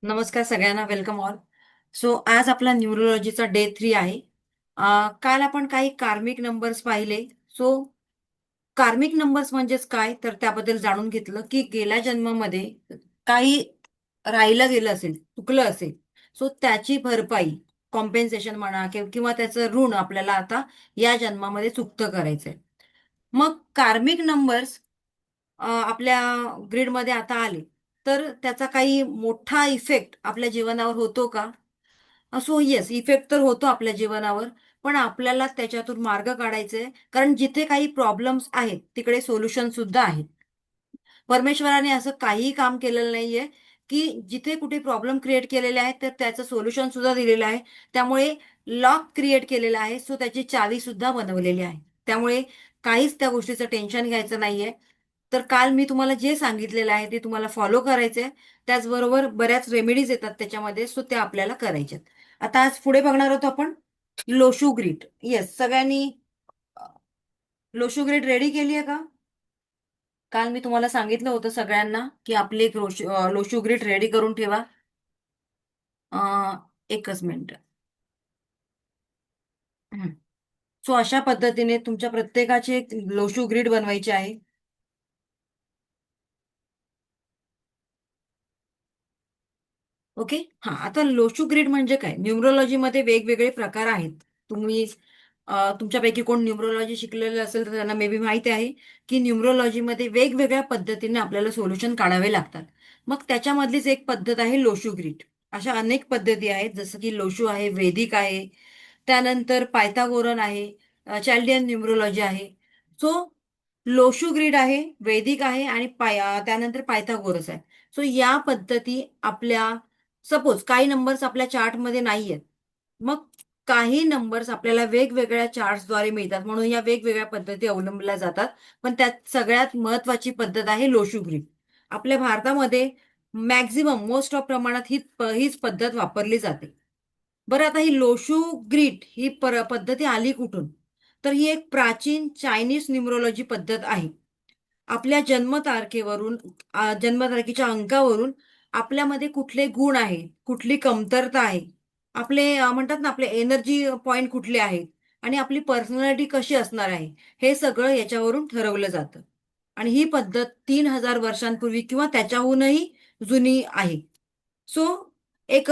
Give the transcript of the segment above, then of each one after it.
नमस्कार सगळ्यांना, welcome all. So आज आपला न्यूरोलॉजीचा डे 3 आहे. काल आपण काही कार्मिक नंबर्स पाहिले. सो कार्मिक नंबर्स म्हणजेच काय, तर त्याबद्दल जाणून घेतलं की गेल्या जन्मामध्ये काही राहिलं गेलं असेल, चुकलं असेल. सो त्याची भरपाई, कॉम्पेन्सेशन म्हणा किंवा त्याचं ऋण आपल्याला आता या जन्मामध्ये चुकतं करायचंय. मग कार्मिक नंबर्स आपल्या ग्रीडमध्ये आता आले, तर त्याचा काही मोठा इफेक्ट आपल्या जीवनावर होतो का? सो येस, इफेक्ट तर होतो आपल्या जीवनावर. पण आपल्याला त्याच्यातून मार्ग काढायचे आहे, कारण जिथे काही प्रॉब्लेम्स आहेत तिकडे सोल्युशन सुद्धा आहेत. परमेश्वराने असं काहीही काम केलेलं नाहीये, की जिथे कुठे प्रॉब्लेम क्रिएट केलेले आहेत, तर त्याचं सोल्युशन सुद्धा दिलेलं आहे. त्यामुळे लॉक क्रिएट केलेला आहे, सो त्याची चावी सुद्धा बनवलेली आहे. त्यामुळे काहीच त्या गोष्टीचं टेन्शन घ्यायचं नाहीये. तर काल मी तुम्हाला जे सांगितलेलं आहे ते तुम्हाला फॉलो करायचंय. त्याचबरोबर बऱ्याच रेमेडीज येतात त्याच्यामध्ये, सो त्या आपल्याला करायच्यात. आता आज पुढे बघणार आहोत आपण लोशू ग्रीट. येस, सगळ्यांनी लोशू ग्रीट रेडी केली आहे का? काल मी तुम्हाला सांगितलं होतं सगळ्यांना की आपली एक लोशू ग्रीट रेडी करून ठेवा. एकच मिनिट. सो अशा पद्धतीने तुमच्या प्रत्येकाची एक लोशू ग्रीड बनवायची आहे. ओके. हा, आता लोशू ग्रीड म्हणजे काय, न्यूमरोलॉजीमध्ये वेगवेगळे प्रकार आहेत. तुम्ही तुमच्यापैकी कोण न्यूमरोलॉजी शिकलेलं असेल तर त्यांना मे बी माहिती आहे की न्यूमरोलॉजीमध्ये वेगवेगळ्या पद्धतीने आपल्याला सोल्युशन काढावे लागतात. मग त्याच्यामधलीच एक पद्धत आहे लोशू ग्रीड. अशा अनेक पद्धती आहेत, जसं की लोशू आहे, वेदिक आहे, त्यानंतर पायथागोरन आहे, चाल्डियन न्यूमरोलॉजी आहे. सो लोशू ग्रीड आहे, वैदिक आहे आणि त्यानंतर पायथागोरस आहे. सो या पद्धती आपल्या, सपोज काही नंबर्स आपल्या चार्टमध्ये नाही आहेत, मग काही नंबर्स आपल्याला वेगवेगळ्या चार्ट्सद्वारे मिळतात, म्हणून या वेगवेगळ्या पद्धती अवलंबल्या जातात. पण त्यात सगळ्यात महत्वाची पद्धत आहे लोशू ग्रीड. आपल्या भारतामध्ये मॅक्झिमम मोस्ट ऑफ प्रमाणात हीच पद्धत वापरली जाते. बरं, आता ही लोशू ग्रीट ही पद्धती आली कुठून? तर ही एक प्राचीन चायनीज न्यूमरोलॉजी पद्धत आहे. आपल्या जन्मतारखेवरून, जन्मतारखेच्या अंकावरून आपल्यामध्ये कुठले गुण आहेत, कुठली कमतरता आहे, आपले म्हणतात ना, आपले एनर्जी पॉइंट कुठले आहेत आणि आपली पर्सनॅलिटी कशी असणार आहे, हे सगळं याच्यावरून ठरवलं जातं. आणि ही पद्धत 3000 वर्षांपूर्वी किंवा त्याच्याहूनही जुनी आहे. सो एक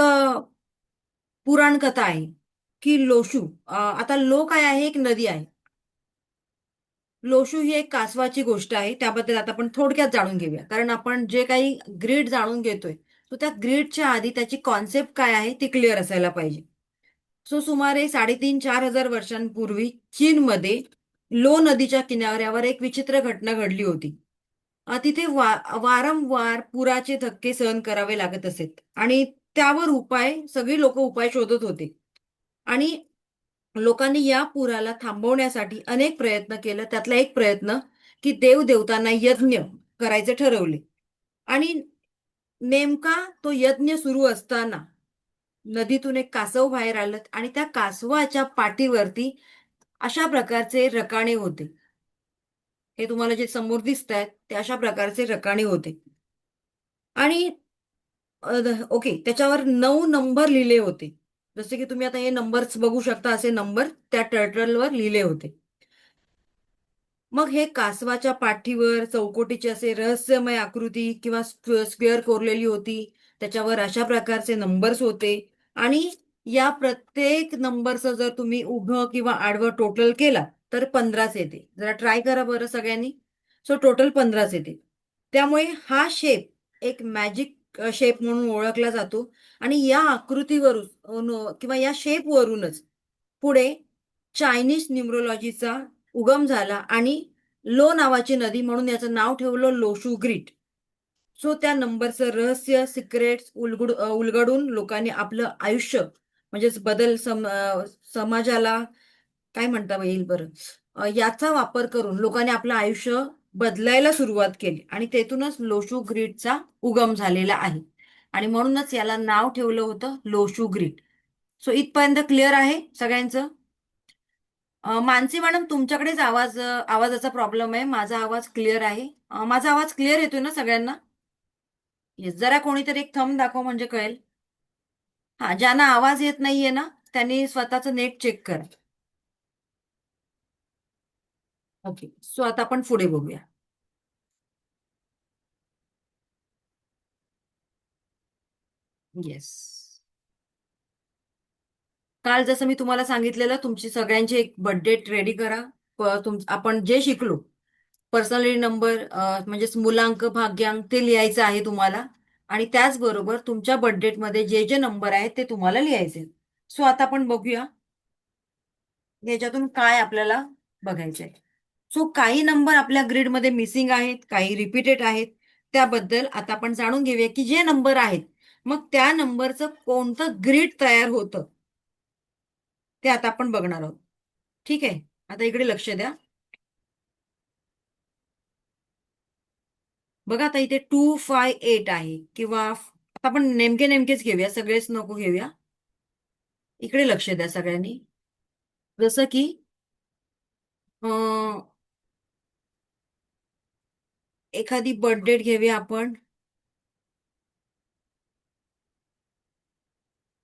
पुराण कथा आहे की लोशू, आता लो काय आहे, एक नदी आहे. लोशू ही एक कासवाची गोष्ट आहे. त्याबद्दल आता आपण थोडक्यात जाणून घेऊया. कारण आपण जे काही ग्रीड जाणून घेतोय, तो त्या ग्रीडच्या आधी त्याची कॉन्सेप्ट काय आहे ती क्लिअर असायला पाहिजे. सो सुमारे 3,500 वर्षांपूर्वी चीनमध्ये लो नदीच्या किनाऱ्यावर एक विचित्र घटना घडली होती. तिथे वारंवार पुराचे धक्के सहन करावे लागत असेत आणि त्यावर सगळी लोक उपाय शोधत होते. आणि लोकांनी या पुराला थांबवण्यासाठी अनेक प्रयत्न केले. त्यातला एक प्रयत्न की देवदेवतांना यज्ञ करायचे ठरवले. आणि नेमका तो यज्ञ सुरू असताना नदीतून एक कासव बाहेर आलं आणि त्या कासवाच्या पाठीवरती अशा प्रकारचे रकाणे होते. हे तुम्हाला जे समोर दिसत आहेत ते अशा प्रकारचे रकाणे होते. आणि ओके, त्याच्यावर 9 नंबर लिहिले होते. जसे की तुम्ही आता हे नंबर्स बघू शकता, असे नंबर त्या टर्टलवर लिहिले होते. मग हे कासवाच्या पाठीवर चौकोटीची असे रहस्यमय आकृती किंवा स्क्वेअर कोरलेली होती. त्याच्यावर अशा प्रकारचे नंबर्स होते. आणि या प्रत्येक नंबरचं जर तुम्ही उभं किंवा आडवं टोटल केला तर 15च येते. जरा ट्राय करा बरं सगळ्यांनी. सो टोटल 15च येते. त्यामुळे हा शेप एक मॅजिक शेप म्हणून ओळखला जातो. आणि या आकृतीवरून किंवा या शेपवरूनच पुढे चायनीज न्यूमरोलॉजीचा उगम झाला आणि लो नावाची नदी म्हणून याचं नाव ठेवलं लोशू ग्रीट. सो त्या नंबरचं रहस्य, सिक्रेट्स उलगडून लोकांनी आपलं आयुष्य, म्हणजेच समाजाला काय म्हणता येईल बरं, याचा वापर करून लोकांनी आपलं आयुष्य बदलायला सुरुवात केली आणि तेथूनच लोशू ग्रीडचा उगम झालेला आहे. आणि म्हणूनच याला नाव ठेवलं होतं लोशू ग्रीड. सो इथपर्यंत क्लिअर आहे सगळ्यांचं? मानसी मॅडम, तुमच्याकडेच आवाजाचा प्रॉब्लेम आहे. माझा आवाज क्लिअर आहे. माझा आवाज क्लिअर येतोय ना सगळ्यांना? येस, जरा कोणीतरी एक थंब दाखव म्हणजे कळेल. हा, ज्यांना आवाज येत नाहीये ना, त्यांनी स्वतःचं नेट चेक करा. ओके, सो आता आपण पुढे बघूया. येस. काल जसं मी तुम्हाला सांगितलेलं, तुमची सगळ्यांची एक बर्थडे रेडी करा. आपण जे शिकलो, पर्सनॅलिटी नंबर म्हणजे मूलांक, भाग्यांक, ते लिहायचं आहे तुम्हाला. आणि त्याचबरोबर तुमच्या बर्थडेमध्ये जे जे नंबर आहेत ते तुम्हाला लिहायचे. सो आता आपण बघूया याच्यातून काय आपल्याला बघायचंय. सो काही नंबर आपल्या ग्रीडमध्ये मिसिंग आहेत, काही रिपीटेड आहेत. त्याबद्दल आता आपण जाणून घेऊया की जे नंबर आहेत, मग त्या नंबरचं कोणतं ग्रीड तयार होतं ते आता आपण बघणार आहोत. ठीक आहे, आता इकडे लक्ष द्या. बघा, आता इथे 258 आहे, किंवा आता आपण नेमके नेमकेच घेऊया, सगळेच नको घेऊया. इकडे लक्ष द्या सगळ्यांनी. जसं की अं, एखादी बर्थ डेट घेऊया आपण.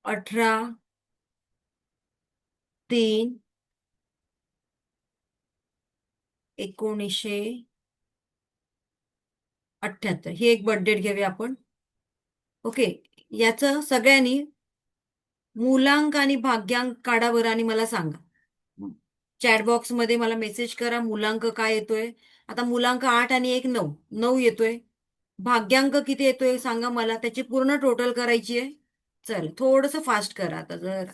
18/3/1978. ही एक बर्थ डेट घेऊया आपण. ओके, याचं सगळ्यांनी मूलांक आणि भाग्यांक काढा बरं आणि मला सांगा. चॅट बॉक्स मध्ये मला मेसेज करा मूलांक काय येतोय. आता मूलांक 8 आणि 1 9, 9 येतोय. भाग्यांक किती येतोय सांगा मला, त्याची पूर्ण टोटल करायची आहे. चल, थोडस फास्ट करा आता जर.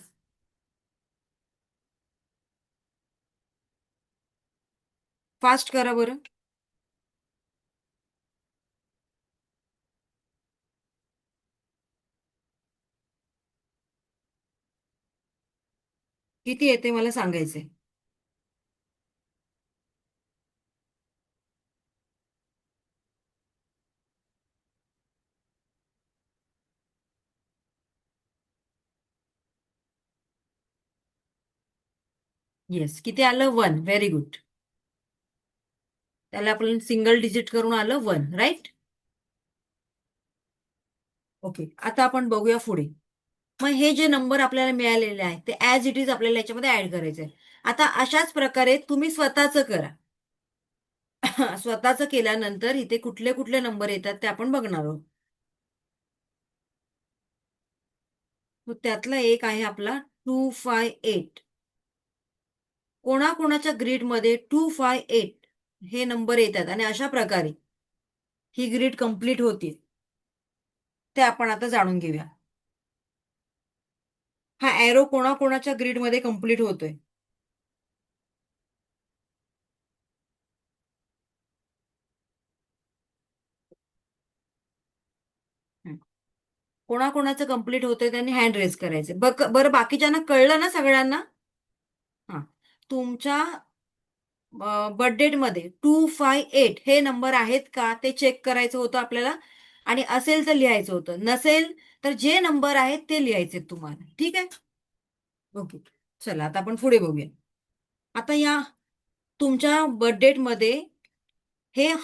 फास्ट करा बरं. किती येते मला सांगायचंय. येस, किती आलं? 1. Very good. त्याला आपण सिंगल डिजिट करून आलं 1, राईट. ओके, आता आपण बघूया पुढे. मग हे जे नंबर आपल्याला मिळालेले आहेत ते ऍज इट इज आपल्याला याच्यामध्ये ऍड करायचे आहे. आता अशाच प्रकारे तुम्ही स्वतःचं करा. स्वतःचं केल्यानंतर इथे कुठले कुठले नंबर येतात ते आपण बघणार आहोत. मग त्यातला एक आहे आपला 258. कोणाकोणाच्या ग्रीडमध्ये 258 हे नंबर येतात आणि अशा प्रकारे ही ग्रीड कंप्लीट होते, ते आपण आता जाणून घेऊया. हा एरो कोणाकोणाच्या ग्रीडमध्ये कंप्लीट होतोय. हं. कोणाकोणाचं कंप्लीट होतंय त्यांनी हँड रेज करायचे. बरं, बाकीच्यांना कळलं ना सगळ्यांना? हा, तुमच्या बर्थडेट मध्ये 258 हे नंबर आहेत का ते चेक करायचं होतं आपल्याला. आणि असेल तर लिहायचं होतं, नसेल तर जे नंबर आहेत ते लिहायचे तुम्हाला. ठीक आहे. ओके, चला आता आपण पुढे बघूया. आता या तुमच्या बर्थडेट मध्ये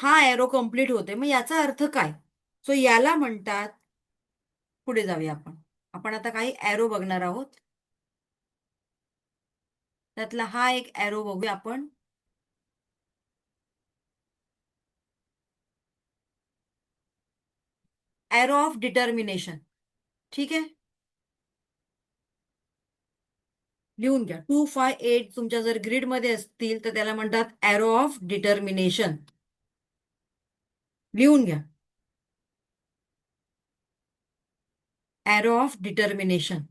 हा एरो कम्प्लीट होते, मग याचा अर्थ काय? सो याला म्हणतात, पुढे जाऊया आपण. आपण आता काही एरो बघणार आहोत. त्यातला हा एक एरो बघूया आपण. Arrow of determination. ठीक आहे, लिहून घ्या. 258 तुमच्या जर ग्रीड मध्ये असतील तर त्याला म्हणतात एरो ऑफ डिटर्मिनेशन. लिहून घ्या, एरो ऑफ डिटर्मिनेशन.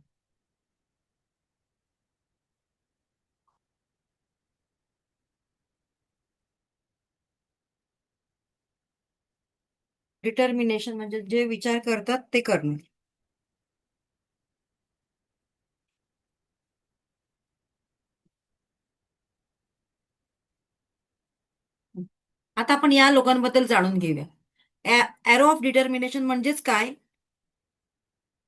डिटर्मिनेशन म्हणजे जे विचार करतात ते करणे. आता आपण या लोकांबद्दल जाणून घेऊया. एरो ऑफ डिटर्मिनेशन म्हणजेच काय?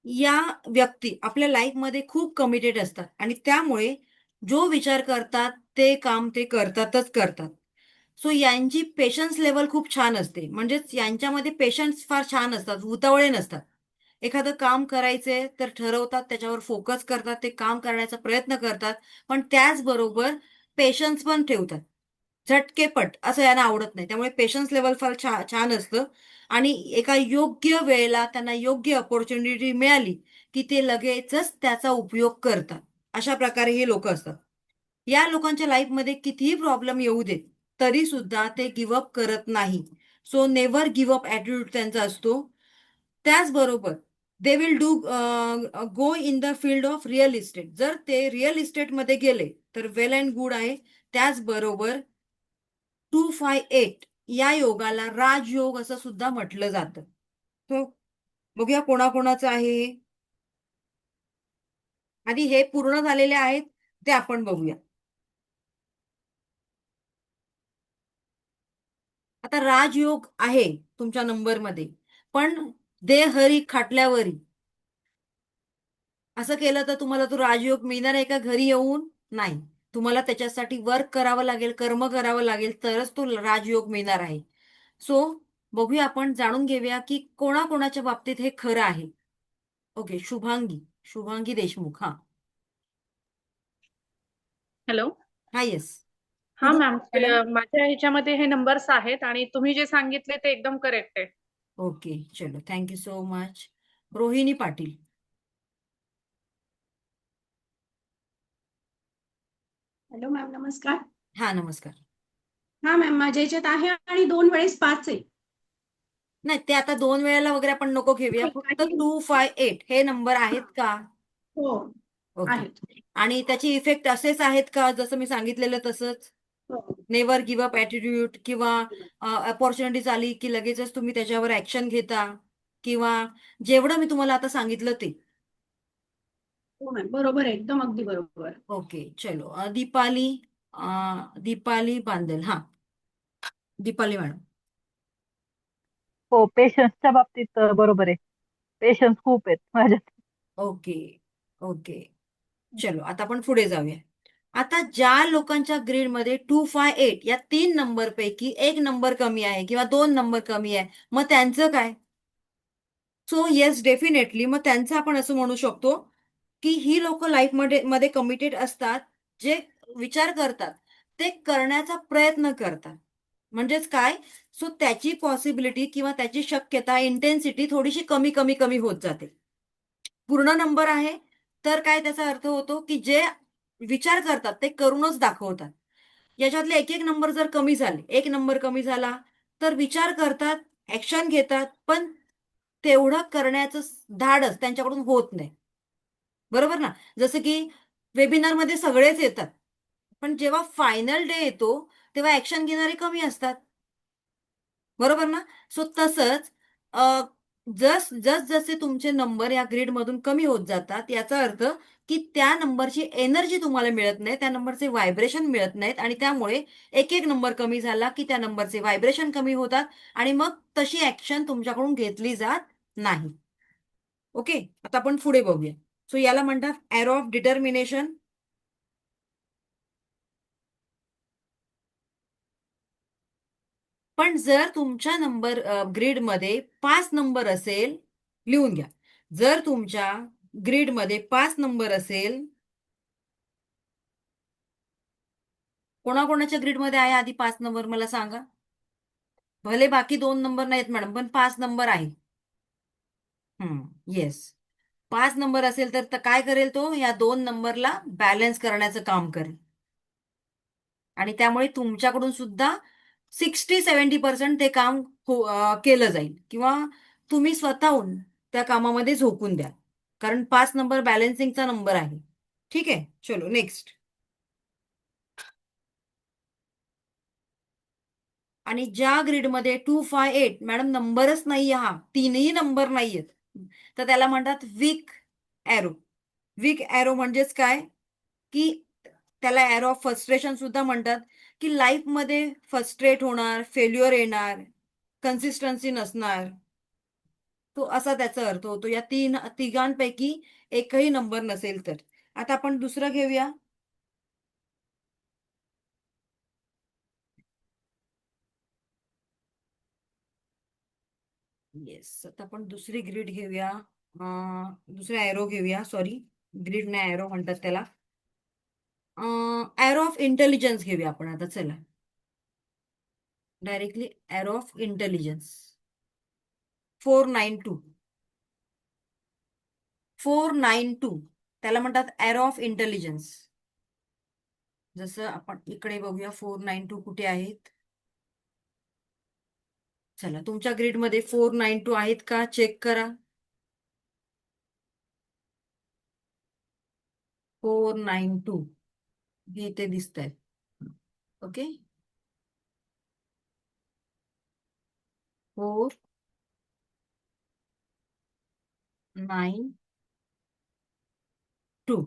या व्यक्ती आपल्या लाईफमध्ये खूप कमिटेड असतात आणि त्यामुळे जो विचार करतात ते काम ते करतातच करतात. सो यांची पेशन्स लेवल खूप छान असते, म्हणजेच यांच्यामध्ये पेशन्स फार छान असतात, उतावळे नसतात. एखादं काम करायचंय तर ठरवतात, त्याच्यावर फोकस करतात, ते काम करण्याचा प्रयत्न करतात, पण त्याचबरोबर पेशन्स पण ठेवतात. झटकेपट असं यांना आवडत नाही, त्यामुळे पेशन्स लेवल फार छान असतं. आणि एका योग्य वेळेला त्यांना योग्य अपॉर्च्युनिटी मिळाली की ते लगेचच त्याचा उपयोग करतात. अशा प्रकारे हे लोक असतात. या लोकांच्या लाईफमध्ये कितीही प्रॉब्लेम येऊ देत तरी सुद्धा ते गिव्हअप करत नाही. सो नेव्हर गिव्हअप ॲटिट्यूड त्यांचा असतो. त्याचबरोबर they will do go in the field of real estate. जर ते रिअल इस्टेटमध्ये गेले तर वेल अँड गुड आहे. त्याचबरोबर 258 या योगाला राजयोग असं सुद्धा म्हटलं जातं. तो बघूया कोणाकोणाचं आहे हे. आधी हे पूर्ण झालेले आहेत ते आपण बघूया. आता राजयोग आहे तुमच्या नंबरमध्ये, पण दे हरी खाटल्यावरी असं केलं तर तुम्हाला तो राजयोग मिळणार आहे का घरी येऊन? नाही. तुम्हाला त्याच्यासाठी वर्क करावं लागेल, कर्म करावं लागेल, तरच तो राजयोग मिळणार आहे. सो बघूया, आपण जाणून घेऊया की कोणाकोणाच्या बाबतीत हे खरं आहे. ओके, शुभांगी. शुभांगी देशमुख. हा. हॅलो. हा, येस. हा कुठून मॅम, मॅडम? माझ्या ह्याच्यामध्ये हे नंबर्स आहेत आणि तुम्ही जे सांगितले ते एकदम करेक्ट आहे. ओके, चलो, thank you so much. Rohini Patil. Hello ma'am, नमस्कार. हा, नमस्कार. हा मॅम, माझ्या याच्यात आहे आणि 2 वेळेस 5 आहे. नाही, ते आता 2 वेळेला वगैरे आपण नको घेऊया, नाही, फक्त काही 258 हे नंबर आहेत का? हो ओके. आहेत. आणि त्याची इफेक्ट असेच आहेत का जसं मी सांगितलेलं तसंच? हो. नेव्हर गिव्ह अप ॲटिट्यूड, किंवा अपॉर्च्युनिटीज आली की लगेचच तुम्ही त्याच्यावर ऍक्शन घेता, किंवा जेवढं मी तुम्हाला आता सांगितलं ते? हो मॅम, बरोबर आहे, एकदम अगदी बरोबर. ओके, चलो. दीपाली. दीपाली बांदेल. हा, दीपाली मॅडम. हो, पेशन्सच्या बाबतीत बरोबर आहे. पेशन्स खूप आहेत माझ्यात. ओके. ओके, चलो, आता आपण पुढे जाऊया. आता ज्या लोकांच्या ग्रीडमध्ये 258 या 3 नंबर पैकी 1 नंबर कमी आहे किंवा 2 नंबर कमी आहे, मग त्यांचं काय? सो येस, डेफिनेटली मग त्यांचं आपण असं म्हणू शकतो की ही लोक लाईफमध्ये कमिटेड असतात. जे विचार करतात ते करण्याचा प्रयत्न करतात. म्हणजेच काय? सो त्याची पॉसिबिलिटी किंवा त्याची शक्यता, इंटेन्सिटी थोडीशी कमी कमी कमी होत जाते. पूर्ण नंबर आहे तर काय त्याचा अर्थ होतो की जे विचार करतात ते करूनच दाखवतात. याच्यातले एक एक नंबर जर कमी झाले, 1 नंबर कमी झाला, तर विचार करतात, ऍक्शन घेतात, पण तेवढं करण्याचं धाडस त्यांच्याकडून होत नाही. बरोबर ना? जसं की वेबिनारमध्ये सगळेच येतात, पण जेव्हा फायनल डे येतो तेव्हा ऍक्शन घेणारे कमी असतात. बरोबर ना? सो तसंच जस जसे तुमचे नंबर या ग्रीडमधून कमी होत जातात, याचा अर्थ की त्या नंबरची एनर्जी तुम्हाला मिळत नाही, त्या नंबरचे व्हायब्रेशन मिळत नाहीत, आणि त्यामुळे एक एक नंबर कमी झाला की त्या नंबरचे व्हायब्रेशन कमी होतात, आणि मग तशी ऍक्शन तुमच्याकडून घेतली जात नाही. ओके, आता आपण पुढे बघूया. सो याला म्हणतात एरो ऑफ डिटर्मिनेशन. पण जर तुमच्या नंबर ग्रीडमध्ये 5 नंबर असेल, लिहून घ्या. जर तुमच्या ग्रीडमध्ये 5 नंबर असेल, कोणाकोणाच्या ग्रीडमध्ये आहे आधी 5 नंबर मला सांगा. भले बाकी 2 नंबर नाहीत मॅडम, पण 5 नंबर आहे. येस. 5 नंबर असेल तर काय करेल तो? या 2 नंबरला बॅलन्स करण्याचं काम करेल, आणि त्यामुळे तुमच्याकडून सुद्धा 60-70% ते काम केलं जाईल, किंवा तुम्ही स्वतःहून त्या कामामध्ये झोकून द्या, कारण 5 नंबर बॅलन्सिंगचा नंबर आहे. ठीक आहे, चलो नेक्स्ट. आणि ज्या ग्रीडमध्ये 258 मॅडम नंबरच नाहीये, हा 3ही नंबर नाहीयेत, तर त्याला म्हणतात वीक एरो. वीक एरो म्हणजेच काय? की त्याला एरो ऑफ फ्रस्ट्रेशन सुद्धा म्हणतात, की लाईफमध्ये फ्रस्ट्रेट होणार, फेल्युअर येणार, कन्सिस्टन्सी नसणार. तो असा त्याचा अर्थ होतो, या तिघांपैकी एकही नंबर नसेल तर. आता आपण दुसरं घेऊया. येस, आता आपण दुसरी ग्रीड घेऊया. दुसरा एरो घेऊया. सॉरी, ग्रीड नाही, एरो म्हणतात त्याला. एरो ऑफ इंटेलिजन्स घेऊया आपण आता. चला, डायरेक्टली एरो ऑफ इंटेलिजन्स. 492. 492 त्याला म्हणतात एरो ऑफ इंटेलिजन्स. जसं आपण इकडे बघूया 492 कुठे आहेत. चला, तुमच्या ग्रीडमध्ये 492 आहेत का चेक करा. 492 हे इथे दिसत आहेत. ओके, 492.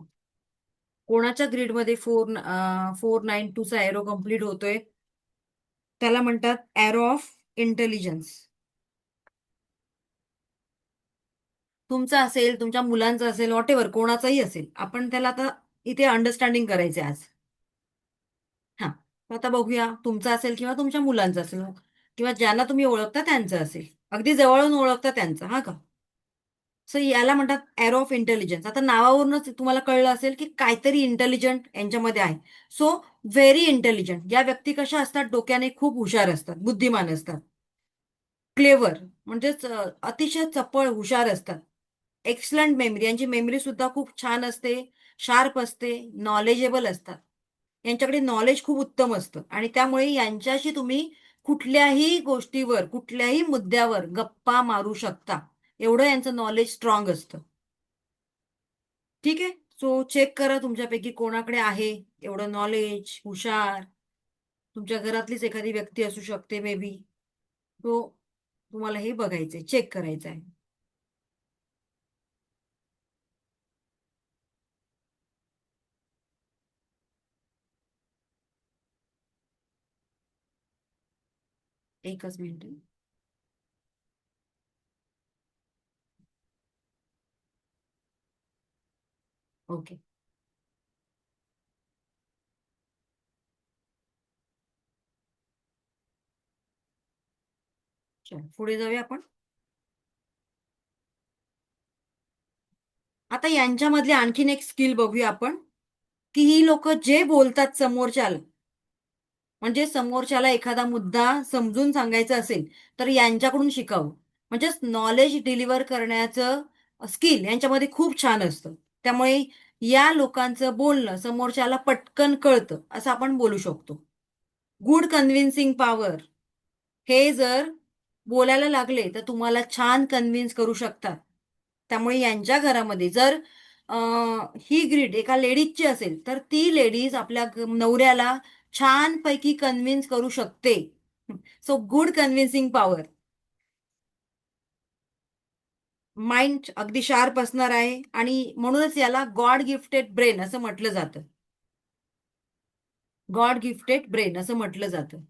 कोणाच्या ग्रीडमध्ये 492 चा एरो कम्प्लीट होतोय त्याला म्हणतात एरो ऑफ इंटेलिजन्स. तुमचा असेल, तुमच्या मुलांचा असेल, व्हॉट एव्हर, कोणाचाही असेल. आपण त्याला आता इथे अंडरस्टँडिंग करायचे आज. हा, आता बघूया तुमचा असेल किंवा तुमच्या मुलांचा असेल किंवा ज्यांना तुम्ही ओळखता त्यांचं असेल, अगदी जवळून ओळखता त्यांचं. हा का, सो याला म्हणतात एरो ऑफ इंटेलिजन्स. आता नावावरूनच तुम्हाला कळलं असेल की काहीतरी इंटेलिजंट यांच्यामध्ये आहे. सो व्हेरी इंटेलिजंट या व्यक्ती कशा असतात, डोक्याने खूप हुशार असतात, बुद्धिमान असतात. क्लेवर म्हणजेच अतिशय चपळ, हुशार असतात. एक्सलंट मेमरी, यांची मेमरी सुद्धा खूप छान असते, शार्प असते, नॉलेजेबल असतात. यांच्याकडे नॉलेज खूप उत्तम असतं आणि त्यामुळे यांच्याशी तुम्ही कुठल्याही गोष्टीवर, कुठल्याही मुद्द्यावर गप्पा मारू शकता. एवढं यांचं नॉलेज स्ट्रॉंग असतं. ठीक आहे, सो चेक करा तुमच्यापैकी कोणाकडे आहे एवढं नॉलेज, हुशार. तुमच्या घरातलीच एखादी व्यक्ती असू शकते मे बी. तो तुम्हाला हे बघायचंय, चेक करायचं आहे. एकच मिनिट. ओके, चल पुढे जाऊया आपण. आता यांच्यामधले आणखीन एक स्किल बघूया आपण, की ही लोक जे बोलतात समोरच्याला, म्हणजे समोरच्याला एखादा मुद्दा समजून सांगायचा असेल तर यांच्याकडून शिकावं. म्हणजेच नॉलेज डिलिव्हर करण्याचं स्किल यांच्यामध्ये खूप छान असतं. त्यामुळे या लोकांचं बोलणं समोरच्याला पटकन कळतं असं आपण बोलू शकतो. Good convincing power. हे जर बोलायला लागले तर तुम्हाला छान कन्व्हिन्स करू शकतात. त्यामुळे यांच्या घरामध्ये जर ही ग्रीड एका लेडीजची असेल तर ती लेडीज आपल्या नवऱ्याला छानपैकी कन्व्हिन्स करू शकते. So good convincing power. Mind अगदी शार्प असणार आहे आणि म्हणूनच याला गॉड गिफ्टेड ब्रेन असं म्हटलं जातं. गॉड गिफ्टेड ब्रेन असं म्हटलं जातं.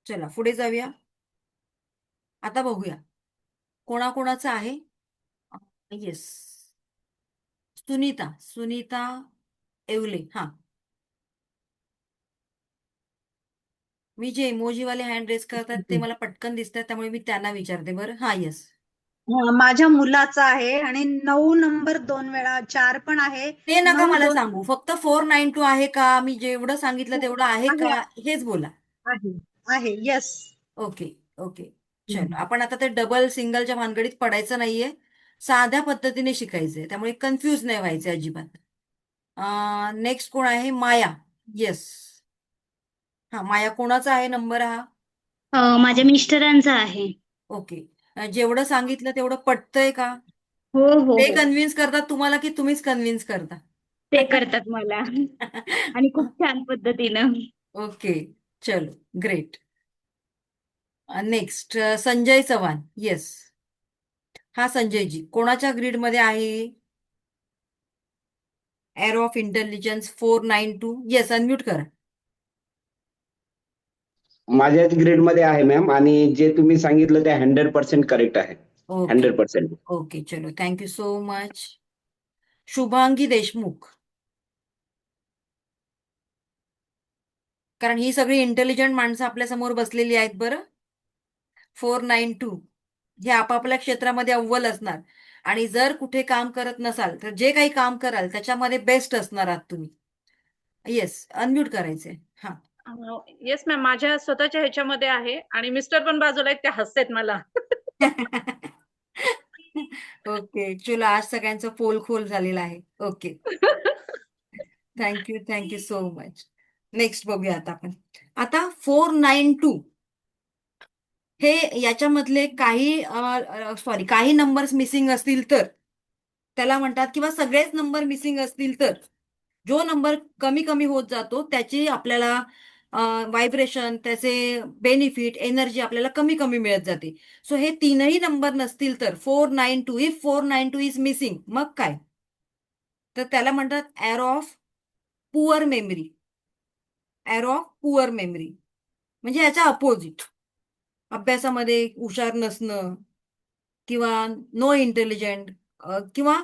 चला पुढे जाऊया. आता बघूया कोणाकोणाचं आहे. येस, सुनीता. सुनीता येवले. हा, मी जे इमोजीवाले हँड रेस करतात ते मला पटकन दिसतात त्यामुळे मी त्यांना विचारते. बरं, हा, येस. माझ्या मुलाचा आहे आणि 9 नंबर 2 वेळा, 4 पण आहे. ते नका 9 मला 2 सांगू, फक्त 492 आहे का, मी जेवढं सांगितलं तेवढं आहे आहे का हेच बोला. आहे आहे येस. ओके ओके, चलो आपण आता ते डबल सिंगलच्या भानगडीत पडायचं नाहीये, साध्या पद्धतीने शिकायचंय. त्यामुळे कन्फ्यूज नाही व्हायचे अजिबात. नेक्स्ट कोण आहे, माया. येस, हा, माया कोणाचा आहे नंबर हा. माझ्या मिस्टरांचा आहे. ओके, जेवढं सांगितलं तेवढं पटतंय का. हो हो ते हो, कन्व्हिन्स करतात तुम्हाला की तुम्हीच कन्व्हिन्स करता. ते करतात मला आणि खूप छान पद्धतीनं. ओके, चलो great. Next Sanjay Chavan. Yes, हा संजयजी कोणाच्या ग्रीडमध्ये आहे. Arrow of intelligence 492. Yes, unmute करा. माझ्याच ग्रेड मध्ये आहे मॅम, आणि जे तुम्ही सांगितलं ते 100% करेक्ट आहे. ओके 100%. ओके चलो thank you so much. Shubhangi Deshmukh, कारण ही सगळी इंटेलिजंट माणसं आपल्या समोर बसलेली आहेत बरं. 492 हे आपापल्या क्षेत्रामध्ये अव्वल असणार, आणि जर कुठे काम करत नसाल तर जे काही काम कराल त्याच्यामध्ये बेस्ट असणार आहात तुम्ही. येस, अनम्यूट करायचंय. हा. येस मॅम, माझ्या स्वतःच्या ह्याच्यामध्ये आहे आणि मिस्टर पण बाजूला आहेत, ते हसतेत मला. ओके चलो, आज सगळ्यांचा पोल खोल झालेला आहे. Okay, thank you so much. Next बघूया आता आपण. आता 492 हे याच्यामधले काही नंबर्स मिसिंग असतील तर त्याला म्हणतात, किंवा सगळेच नंबर मिसिंग असतील तर जो नंबर कमी कमी होत जातो त्याची आपल्याला व्हायब्रेशन, त्याचे बेनिफिट, एनर्जी आपल्याला कमी कमी मिळत जाते. सो हे तीनही नंबर नसतील तर 492, इफ 492 इज मिसिंग, मग काय तर त्याला म्हणतात arrow of poor memory. Arrow of poor memory म्हणजे याच्या अपोजिट, अभ्यासामध्ये हुशार नसणं, किंवा नो इंटेलिजंट, किंवा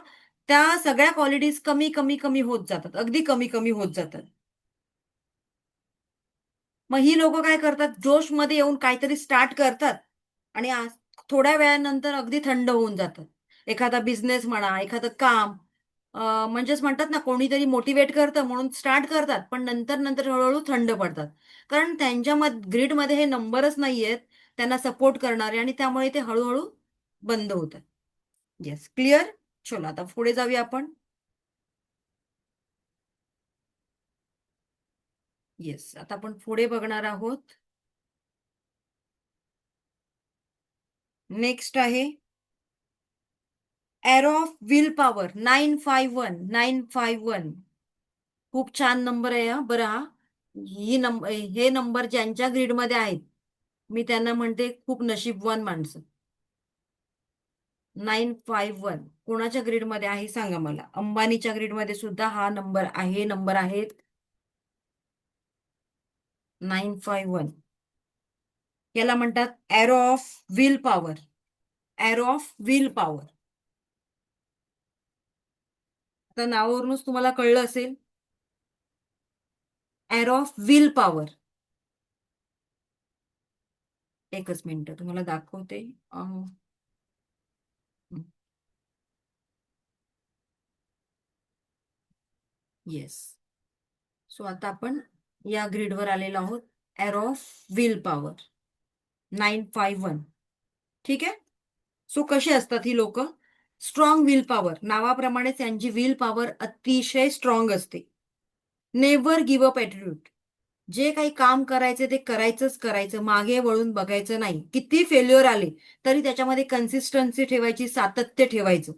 त्या सगळ्या क्वालिटीज कमी कमी कमी होत जातात, अगदी कमी कमी होत जातात. मग ही लोक काय करतात, जोशमध्ये येऊन काहीतरी स्टार्ट करतात आणि थोड्या वेळानंतर अगदी थंड होऊन जातात. एखादा बिझनेस म्हणा, एखादं काम, म्हणजेच म्हणतात ना, कोणीतरी मोटिवेट करतं म्हणून स्टार्ट करतात, पण नंतर नंतर हळूहळू थंड पडतात, कारण त्यांच्या ग्रीडमध्ये हे नंबरच नाहीयेत त्यांना सपोर्ट करणारे, आणि त्यामुळे ते हळूहळू बंद होतात. Yes, clear. चलो आता पुढे जाऊया आपण. येस, आता आपण पुढे बघणार आहोत. नेक्स्ट आहे एरो ऑफ विल पॉवर 951. 951 खूप छान नंबर आहे हा बरं. हा हे नंबर ज्यांच्या ग्रीडमध्ये आहेत मी त्यांना म्हणते खूप नशीबवान माणसं. 951 कोणाच्या ग्रीडमध्ये आहे सांगा मला. अंबानीच्या ग्रीडमध्ये सुद्धा हा नंबर आहे, नंबर आहेत 951. याला म्हणतात arrow of will power. Arrow of will power. आता नावावरूनच तुम्हाला कळलं असेल, एरो ऑफ विल पॉवर. एकच मिनिट तुम्हाला दाखवते. येस, सो आता आपण या ग्रीडवर आलेलो आहोत. Arrow of will power 951. ठीक आहे. सो कशी असतात ही लोक, स्ट्रॉंग विल पॉवर. नावाप्रमाणेच त्यांची विल पॉवर अतिशय स्ट्रॉंग असते. Never give up attitude. जे काही काम करायचे ते करायचंच करायचं, मागे वळून बघायचं नाही. किती फेल्युअर आले तरी त्याच्यामध्ये कन्सिस्टन्सी ठेवायची, सातत्य ठेवायचं.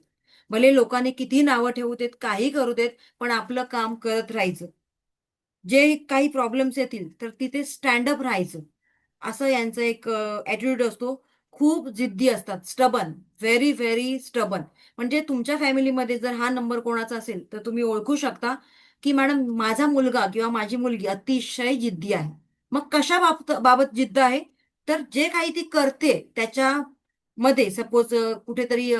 भले लोकांनी किती नावं ठेवू देत, काही करू देत, पण आपलं काम करत राहायचं. जे काही प्रॉब्लेम्स येतील तर तिथे स्टँडअप राहायचं, असं यांचं एक ॲटिट्यूड असतो. खूप जिद्दी असतात, स्टबन, व्हेरी व्हेरी स्टबन. म्हणजे तुमच्या फॅमिलीमध्ये जर हा नंबर कोणाचा असेल तर तुम्ही ओळखू शकता की मॅडम माझा मुलगा किंवा माझी मुलगी अतिशय जिद्दी आहे. मग कशा बाबत जिद्द आहे, तर जे काही ती करते त्याच्यामध्ये सपोज कुठेतरी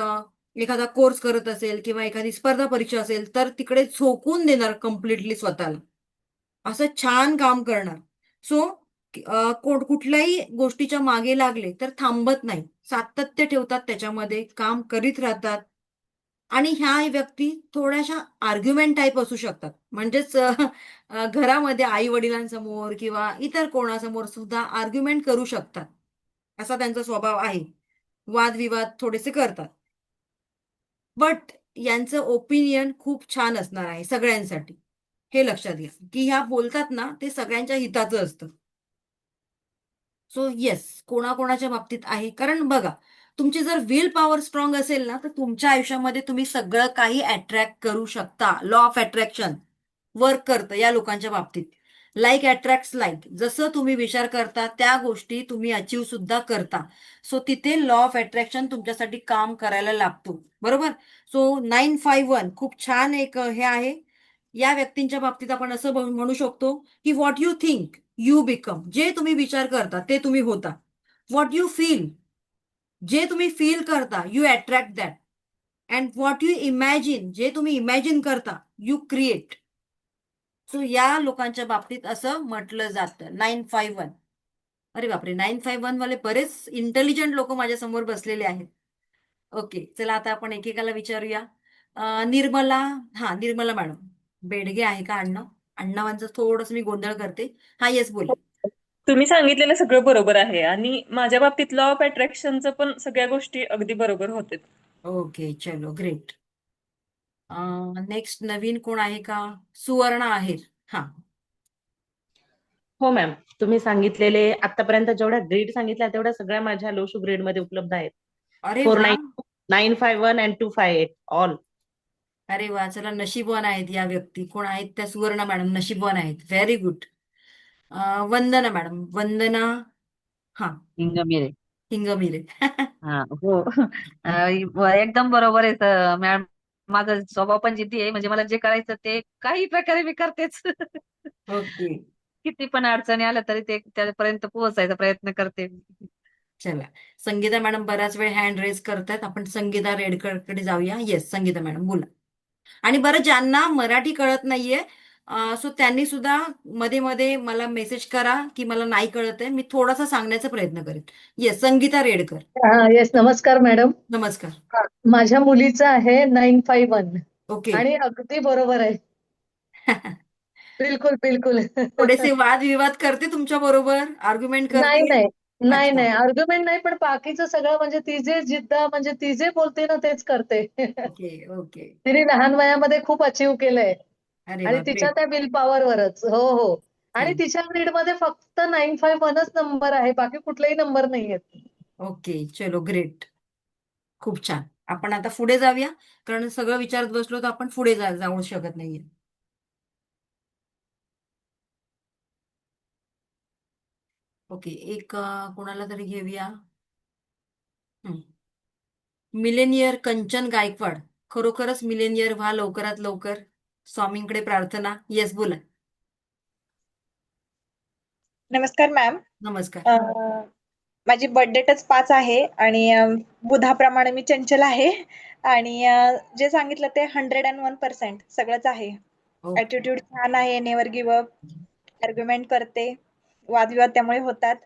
एखादा कोर्स करत असेल किंवा एखादी स्पर्धा परीक्षा असेल तर तिकडे झोकून देणार कम्प्लिटली स्वतःला, असं छान काम करणार. सो कुठल्याही गोष्टीच्या मागे लागले तर थांबत नाही, सातत्य ठेवतात, त्याच्यामध्ये काम करीत राहतात. आणि ह्या व्यक्ती थोड्याशा आर्ग्युमेंट टाईप असू शकतात, म्हणजेच घरामध्ये आई वडिलांसमोर किंवा इतर कोणासमोर सुद्धा आर्ग्युमेंट करू शकतात, असा त्यांचा स्वभाव आहे. वादविवाद थोडेसे करतात, बट यांचं ओपिनियन खूप छान असणार आहे सगळ्यांसाठी. हे लक्षात घ्या की ह्या बोलतात ना ते सगळ्यांच्या हिताचं असतं. सो येस, कोणाकोणाच्या बाबतीत आहे, कारण बघा तुमची जर विल पॉवर स्ट्रॉंग असेल ना तर तुमच्या आयुष्यामध्ये तुम्ही सगळं काही अट्रॅक्ट करू शकता. लॉ ऑफ अट्रॅक्शन वर्क करतं या लोकांच्या बाबतीत. Like attracts like. जसं तुम्ही विचार करता त्या गोष्टी तुम्ही अचीव सुद्धा करता. सो तिथे लॉ ऑफ अट्रॅक्शन तुमच्यासाठी काम करायला लागतो, बरोबर. सो 951 खूप छान एक हे आहे. या व्यक्तींच्या बाबतीत आपण असं म्हणू शकतो की what you think you become. जे तुम्ही विचार करता ते तुम्ही होता. व्हॉट यू फील जे तुम्ही फील करता you attract that, and what you imagine, जे तुम्ही इमॅजिन करता यू क्रिएट. सो या लोकांच्या बाबतीत असं म्हटलं जातं. 951. अरे बापरे, 951 वाले बरेच इंटेलिजंट लोक माझ्या समोर बसलेले आहेत. ओके, चला आता आपण एकेकाला विचारूया. निर्मला, हा निर्मला मॅडम. बेडगे आहे का आडनाव? आडनावांचं थोडंसं मी गोंधळ करते. हा, येस, बोला. तुम्ही सांगितलेलं सगळं बरोबर आहे आणि माझ्या बाबतीत लॉ ऑफ अट्रॅक्शनचं पण सगळ्या गोष्टी अगदी बरोबर होते. ओके, चलो ग्रेट. नेक्स्ट नवीन कोण आहे का? सुवर्णा आहेर. हा, हो मॅम, तुम्ही सांगितलेले आतापर्यंत जेवढ्या ग्रेड सांगितल्या तेवढ्या सगळ्या माझ्या लोशू ग्रेड मध्ये उपलब्ध आहेत. अरे वा, 951 and 258 ऑल. अरे वा, चला नशीबवान आहेत या व्यक्ती. कोण आहेत त्या? सुवर्णा मॅडम नशीबवान आहेत. Very good. Vandana madam. Vandana, हा, हिंगमिरे. हिंगमिरे. हा, हो. एकदम बरोबर आहे मॅम. माझा स्वभाव पण जिद्दी आहे, म्हणजे मला जे करायचं ते काही प्रकारे मी करतेच. ओके, किती पण अडचणी आल्या तरी ते त्यापर्यंत पोहोचायचा प्रयत्न करते. चला. संगीता मॅडम बराच वेळ हँड रेज करतायत. आपण संगीता रेडकरकडे जाऊया. येस, संगीता मॅडम बोला. आणि बरं, ज्यांना मराठी कळत नाहीये, सो त्यांनी सुद्धा मध्ये मध्ये मला मेसेज करा की मला नाही कळत आहे, मी थोडासा सांगण्याचा प्रयत्न करेन. येस, संगीता रेडकर. येस, नमस्कार मॅडम. नमस्कार. माझ्या मुलीचं आहे 951 ओके. आणि अगदी बरोबर आहे. बिलकुल बिलकुल. थोडेसे वादविवाद करते तुमच्या बरोबर, आर्ग्युमेंट नाही करते. नाही नाही अच्छा, नाही, आर्ग्युमेंट नाही, पण बाकीचं सगळं म्हणजे ती जे जिद्द म्हणजे ती जे बोलते ना तेच करते. Okay, okay. तिने लहान वयामध्ये खूप अचीव केलंय अरे आणि वा, तिच्या ग्रेट. त्या विल पॉवरवरच. हो हो. आणि तिच्या ग्रीडमध्ये फक्त 951च नंबर आहे, बाकी कुठलेही नंबर नाहीयेत. ओके, चलो ग्रेट. खूप छान. आपण आता पुढे जाऊया, कारण सगळं विचारत बसलो तर आपण पुढे जाऊ शकत नाहीये. ओके, एक कोणाला तरी घेऊया. मिलेनियर कंचन गायकवाड. खरोखरच मिलेनियर व्हा लवकरात लवकर. स्वामींकडे प्रार्थना. येस, बोला. नमस्कार मॅम. नमस्कार. माझी बर्थ डेटच 5 आहे आणि बुधाप्रमाणे मी चंचल आहे आणि जे सांगितलं ते 101% सगळंच आहे. ओके. ऍटिट्यूड छान आहे, नेव्हर गिव्ह अप, आर्ग्युमेंट करते, वादविवाद त्यामुळे होतात.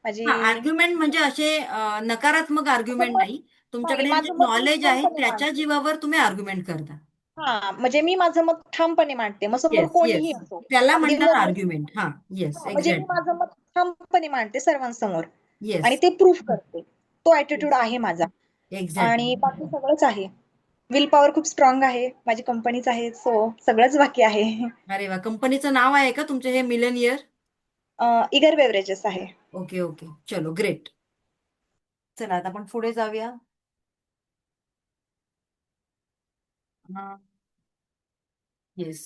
माझी हा, आर्ग्युमेंट म्हणजे असे नकारात्मक माझं आर्ग्युमेंट मत नाही. नाही, तुमच्याकडे जे माझं मत मी नॉलेज आहे ठामपणे त्याच्या मांडते. जीवावर तुम्ही आर्ग्युमेंट करता. हा, म्हणजे मी माझं मत ठामपणे मांडते, मग समोर येस, कोणीही येस, असो. त्याला अगदी म्हणतात निर्दोष. आर्ग्युमेंट. हा, येस, म्हणजे मी एक्झॅक्टली. माझं मत ठामपणे मांडते सर्वांसमोर आणि येस, ते प्रूफ करते. तो ऍटिट्यूड आहे माझा आणि एक्झॅक्टली. बाकी सगळंच आहे. विल पॉवर खूप स्ट्रॉंग आहे. माझी कंपनीच आहे, सो सगळंच बाकी आहे. अरे वा, कंपनीचं नाव आहे का तुमचे हे मिलेनियर? इगर बेवरेजेस आहे. ओके, ओके, चलो ग्रेट. चला आता आपण पुढे जाऊया. येस,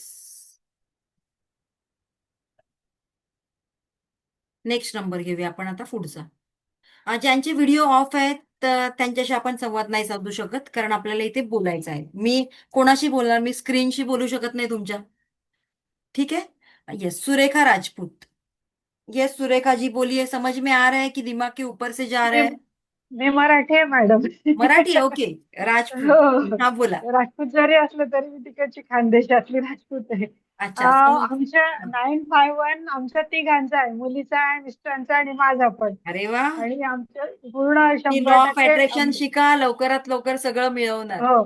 नेक्स्ट नंबर घेऊया आपण आता पुढचा. ज्यांचे व्हिडिओ ऑफ आहेत तर त्यांच्याशी आपण संवाद नाही साधू शकत, कारण आपल्याला इथे बोलायचं आहे. मी कोणाशी बोलणार? मी स्क्रीनशी बोलू शकत नाही तुमच्या. ठीक है. यस, सुरेखा राजपूत. यस, सुरेखा जी बोलिए. समझ में आ रहा है कि दिमाग के ऊपर से जा रहा मी है? मी मराठी आहे मॅडम. मराठी आहे, ओके. राजपूत. हो. हा, बोला. राजपूत जरी असलं तरी मी तिकडची खानदेशातली राजपूत आहे. अच्छा, समज. आमच्या 951 आमच्या तिघांचा आहे, मुलीचा आहे, मिस्टरांचा आणि माझा पण. अरे वा, आणि आमच्या पूर्ण ती लॉ ऑफ 100% अट्रॅक्शन शिका, लवकरात लवकर सगळं मिळवणार. हो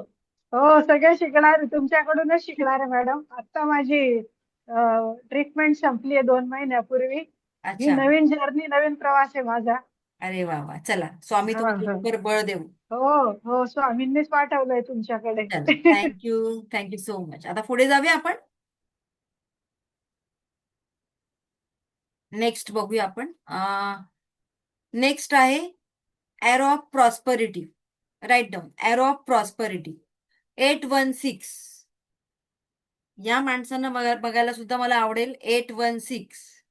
हो, सगळं शिकणार आहे, तुमच्याकडूनच शिकणार आहे मॅडम. आता माझी ट्रीटमेंट संपली आहे 2 महिन्यापूर्वी. ही अच्छा, नवीन जर्नी, नवीन प्रवास आहे माझा. अरे वा वा, चला, स्वामी हा तुम्हाला हा. लवकर बळ देऊ. हो हो, स्वामींनीच पाठवलंय तुमच्याकडे. चला, थँक्यू, थँक्यू सो मच. आता पुढे जाऊया आपण. नेक्स्ट बघूया आपण. नेक्स्ट आहे arrow of prosperity. Right down, arrow of prosperity 816. या माणसांना बघायला सुद्धा मला आवडेल. 816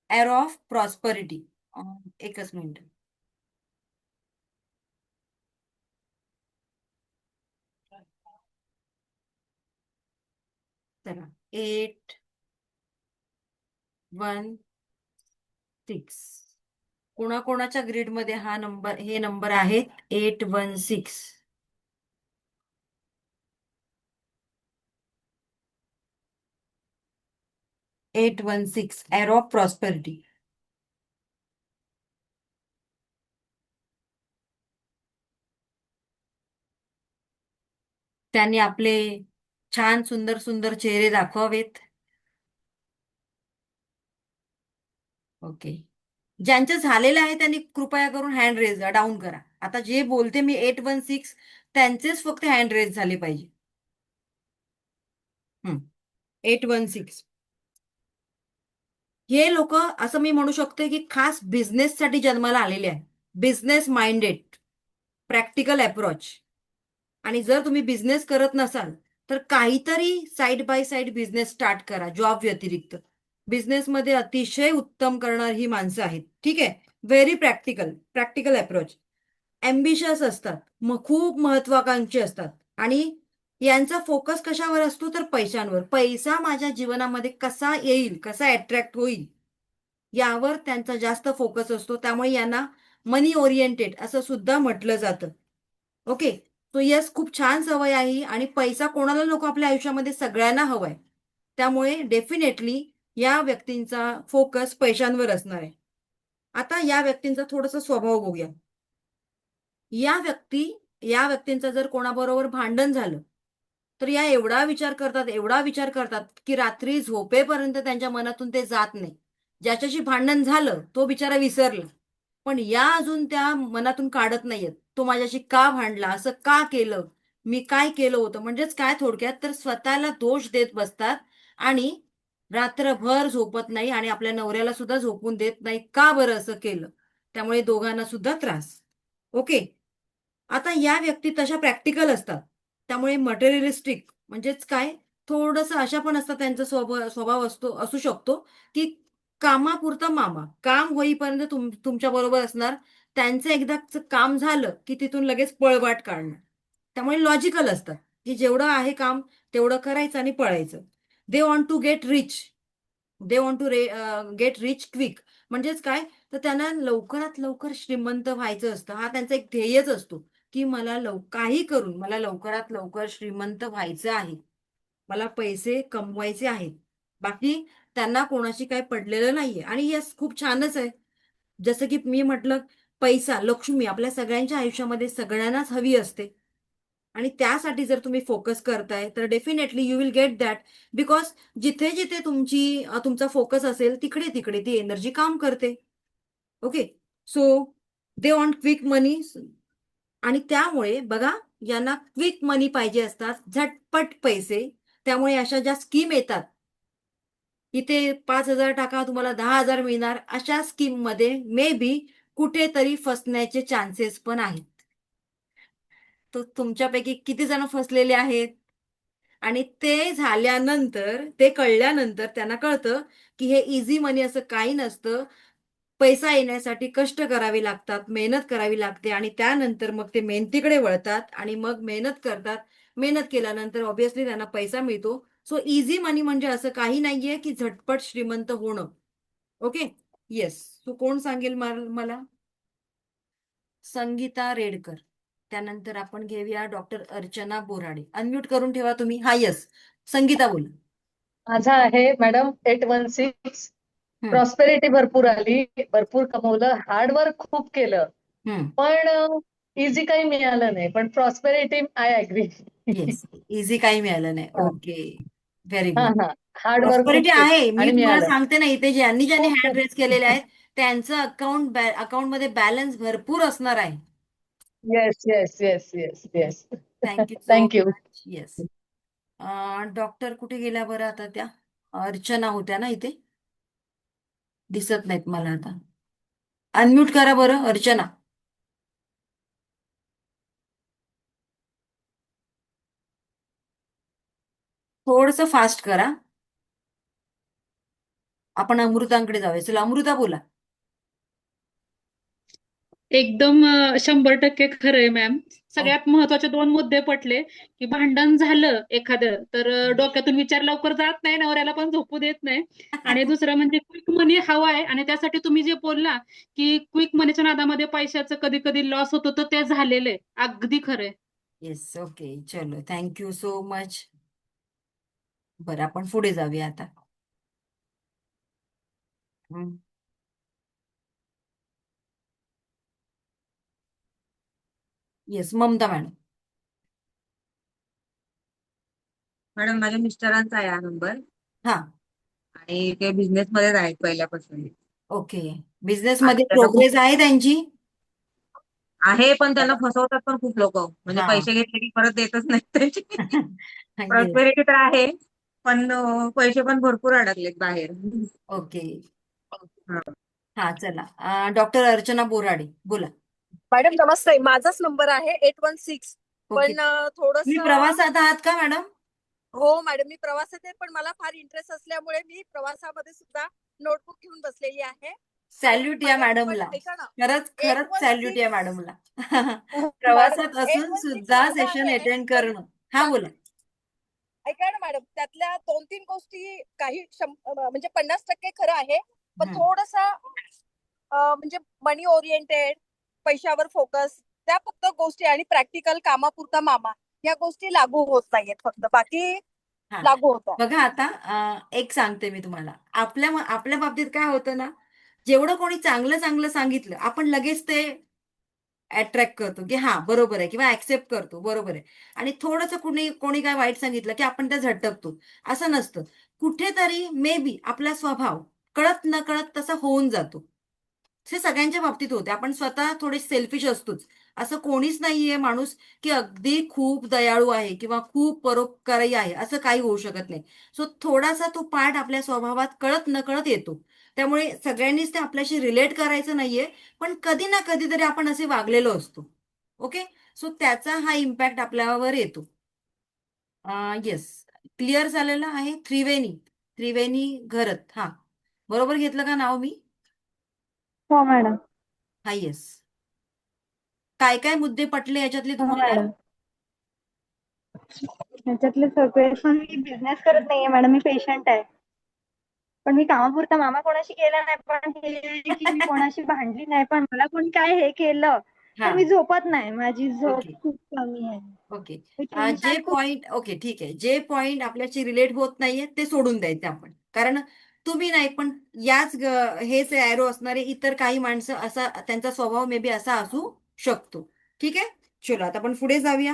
एरो ऑफ प्रॉस्परिटी. एकच मिनिट. चला, 816. कोणाकोणाच्या ग्रीडमध्ये हे नंबर आहेत 816. Arrow of prosperity. त्यांनी आपले छान सुंदर सुंदर चेहरे दाखवावेत. ओके. ज्यांचं झालेलं आहे त्यांनी कृपया करून हँड रेज डाऊन करा. आता जे बोलते मी 816 त्यांचेच फक्त हँड रेज झाले पाहिजे. 816 हे लोक असं मी म्हणू शकते की खास बिझनेससाठी जन्माला आलेले आहे. Business minded, practical approach. आणि जर तुम्ही बिझनेस करत नसाल तर काहीतरी side by side business start करा जॉब व्यतिरिक्त. बिझनेसमध्ये अतिशय उत्तम करणार ही माणसं आहेत. ठीक आहे. Very practical approach. अँबिशियस असतात, मग खूप महत्वाकांक्षी असतात. आणि यांचा फोकस कशावर असतो तर पैशांवर. पैसा माझ्या जीवनामध्ये कसा येईल, कसा अट्रॅक्ट होईल यावर त्यांचा जास्त फोकस असतो. त्यामुळे यांना मनी ओरिएंटेड असं सुद्धा म्हटलं जातं. ओके. तो यस, खूप छान सवय आहे. आणि पैसा कोणाला नको आपल्या आयुष्यामध्ये, सगळ्यांना हवाय. त्यामुळे डेफिनेटली या व्यक्तींचा फोकस पैशांवर असणार आहे. आता या व्यक्तींचा थोडासा स्वभाव बघूया. या व्यक्तींचं जर कोणाबरोबर भांडण झालं तर या एवढा विचार करतात की रात्री झोपेपर्यंत त्यांच्या मनातून ते जात नाही. ज्याच्याशी भांडण झालं तो बिचारा विसरला, पण या अजून त्या मनातून काढत नाहीयेत. तो माझ्याशी का भांडला, असं का केलं, मी काय केलं होतं. म्हणजेच काय थोडक्यात तर स्वतःला दोष देत बसतात आणि रात्रभर झोपत नाही आणि आपल्या नवऱ्याला सुद्धा झोपून देत नाही. का बरं असं केलं. त्यामुळे दोघांना सुद्धा त्रास. ओके. आता या व्यक्ती तशा प्रॅक्टिकल असतात. त्यामुळे मटेरियलिस्टिक म्हणजेच काय, थोडंसं अशा पण असतात. त्यांचा स्वभाव असू शकतो की कामापुरता मामा, काम होईपर्यंत तुमच्या बरोबर असणार. त्यांचं एकदा काम झालं की तिथून लगेच पळवाट काढणार. त्यामुळे लॉजिकल असतात की जेवढं आहे काम तेवढं करायचं आणि पळायचं. They want to get rich quick. म्हणजेच काय तर त्यांना लवकरात लवकर श्रीमंत व्हायचं असतं. हा त्यांचा एक ध्येयच असतो की मला काही करून मला लवकरात लवकर श्रीमंत व्हायचं आहे. मला पैसे कमवायचे आहेत. बाकी त्यांना कोणाशी काही पडलेलं नाहीये. आणि यस, खूप छानच आहे. जसं की मी म्हटलं, पैसा, लक्ष्मी आपल्या सगळ्यांच्या आयुष्यामध्ये सगळ्यांनाच हवी असते. आणि त्यासाठी जर तुम्ही फोकस करताय तर definitely you will get that. Because जिथे जिथे तुमचा फोकस असेल तिकडे तिकडे ती एनर्जी काम करते. Okay. So they want quick money. आणि त्यामुळे बघा, यांना क्विक मनी पाहिजे असतात, झटपट पैसे. त्यामुळे अशा ज्या स्कीम येतात, इथे 5,000 टाका तुम्हाला 10,000 मिळणार, अशा स्कीम मध्ये मे बी कुठेतरी फसण्याचे चान्सेस पण आहेत. तर तुमच्यापैकी किती जण फसलेले आहेत. आणि ते झाल्यानंतर, ते कळल्यानंतर त्यांना कळतं की हे इझी मनी असं काही नसतं. पैसा येण्यासाठी कष्ट करावे लागतात, मेहनत करावी लागते. आणि त्यानंतर मग ते मेहनतीकडे वळतात आणि मग मेहनत करतात. मेहनत केल्यानंतर ऑब्व्हियसली त्यांना पैसा मिळतो. सो इझी मनी म्हणजे असं काही नाहीये की झटपट श्रीमंत होणं. ओके. येस. सो कोण सांगेल मला. संगीता रेडकर. त्यानंतर आपण घेऊया डॉक्टर अर्चना बोराडे. अनम्यूट करून ठेवा तुम्ही. हा, येस, संगीता बोल. माझा आहे मॅडम 816. प्रॉस्पेरिटी भरपूर आली, भरपूर कमवलं, हार्डवर्क खूप केलं, पण इझी काही मिळालं नाही. पण prosperity I agree. Yes, easy काही मिळालं नाही. ओके, व्हेरी हा गुड. हा, हार्डवर्क प्रॉस्पेरिटी खूप आहे. केलं मी आणि तुम्हाला मिळालं. सांगते ना, इथे ज्यांनी खूप हँड खूप. रेज केलेले आहेत त्यांचं अकाउंटमध्ये बॅलन्स भरपूर असणार आहे. Yes yes yes yes yes. Thank you so thank you. Much. Yes. Doctor कुठे गेल्या बरं आता त्या? अर्चना होत्या ना इथे, दिसत नाहीत मला आता. अनम्यूट करा बरं अर्चना. थोडस फास्ट करा. आपण अमृतांकडे जाऊया. चला, अमृता बोला. एकदम 100% खरं आहे मॅम. सगळ्यात महत्वाचे 2 मुद्दे पटले, की भांडण झालं एखादं तर डोक्यातून विचार लवकर जात नाही, नवऱ्याला पण झोपू देत नाही. आणि दुसरं म्हणजे क्विक मनी हवा आहे आणि त्यासाठी तुम्ही जे बोलला, की क्विक मनीच्या नादामध्ये पैशाचं कधी-कधी लॉस होतो, तर ते झालेलं आहे. अगदी खरं आहे. येस, ओके, चलो, थँक्यू सो मच. बरं, आपण पुढे जाऊया आता. Yes, Mamata madam. मॅडम माझ्या मिस्टरांचा आहे हा नंबर हा, आणि ते बिझनेस मध्येच आहेत पहिल्यापासून ओके. बिझनेस आणि मध्ये त्यांना खूप प्रोग्रेस आहे त्यांची? आहे पण त्यांना फसवतात पण खूप लोक म्हणजे हा. पैसे घेतले की परत देतच नाहीत त्यांची येस, प्रॉस्पेरिटी तर आहे पण पैसे पण भरपूर अडकलेत बाहेर. ओके. हा. हा, चला, डॉक्टर अर्चना बोराडे, बोला. मॅडम नमस्ते, माझाच नंबर आहे 816. ओके, पण थोडस तुम्ही प्रवासात आहात का मॅडम? हो मॅडम, मी प्रवासात आहे, पण मला फार इंटरेस्ट असल्यामुळे मी प्रवासामध्ये सुद्धा नोटबुक घेऊन बसलेली आहे. आणि सॅल्यूट या मॅडम पण मॅडमला. ऐका ना, खरंच खरंच सॅल्यूट या 816 मॅडमला. मॅडम प्रवासात असून 816 सुद्धा माझा सेशन आहे, अटेंड पण करणं. हा, बोला. ऐका ना मॅडम, त्यातल्या 2-3 गोष्टी काही म्हणजे 50% खरं आहे, पण थोडसा म्हणजे मनी ओरिएंटेड, पैशावर फोकस, त्या फक्त गोष्टी आणि प्रॅक्टिकल कामापुरता मामा, या गोष्टी लागू होत नाहीयेत, फक्त बाकी हा, लागू होतात. बघा आता, एक सांगते मी तुम्हाला. आपल्या बाबतीत काय होतं ना, जेवढं कोणी चांगलं चांगलं सांगितलं आपण लगेच ते अट्रॅक्ट करतो, की हा बरोबर आहे, किंवा ऍक्सेप्ट करतो, बरोबर आहे. आणि थोडंसं कोणी काय वाईट सांगितलं की आपण त्या झटकतो. असं नसतं. कुठेतरी मे बी आपला स्वभाव कळत नकळत तसा होऊन जातो. हे सगळ्यांच्या बाबतीत होते. आपण स्वतः थोडे सेल्फिश असतोच. असं कोणीच नाहीये माणूस की अगदी खूप दयाळू आहे किंवा खूप परोपकारी आहे, असं काही होऊ शकत नाही. सो थोडासा तो पार्ट आपल्या स्वभावात कळत नकळत येतो. त्यामुळे सगळ्यांनीच ते आपल्याशी रिलेट करायचं नाहीये, पण कधी ना कधीतरी आपण असे वागलेलो असतो. ओके, सो त्याचा हा इम्पॅक्ट आपल्यावर येतो. येस, क्लिअर झालेलं आहे. त्रिवेणी घरत. हा, बरोबर घेतलं का नाव मी? हो मॅडम. हा, येस. काय काय मुद्दे पटले याच्यातले हो तुम्हाला? मॅडम. ह्याच्यातले सगळे, पण मी बिझनेस करत नाहीये मॅडम, मी पेशंट आहे. पण मी कामापुरता मामा कोणाशी केला नाही, पण हे की मी कोणाशी भांडली नाही, पण मला कोणी काय हे केलं हा, तर मी झोपत नाही, माझी झोप ओके, खूप कमी आहे. ओके. मी जे टेन्शन खूप. पॉइंट, ओके, ठीक आहे. जे पॉइंट आपल्याशी रिलेट होत नाहीये ते सोडून द्यायचे आपण. कारण तुम्ही नाही, पण हेच एरो असणारे इतर काही माणसं, असा त्यांचा स्वभाव मे बी असा असू शकतो. ठीक आहे, चलो आता आपण पुढे जाऊया.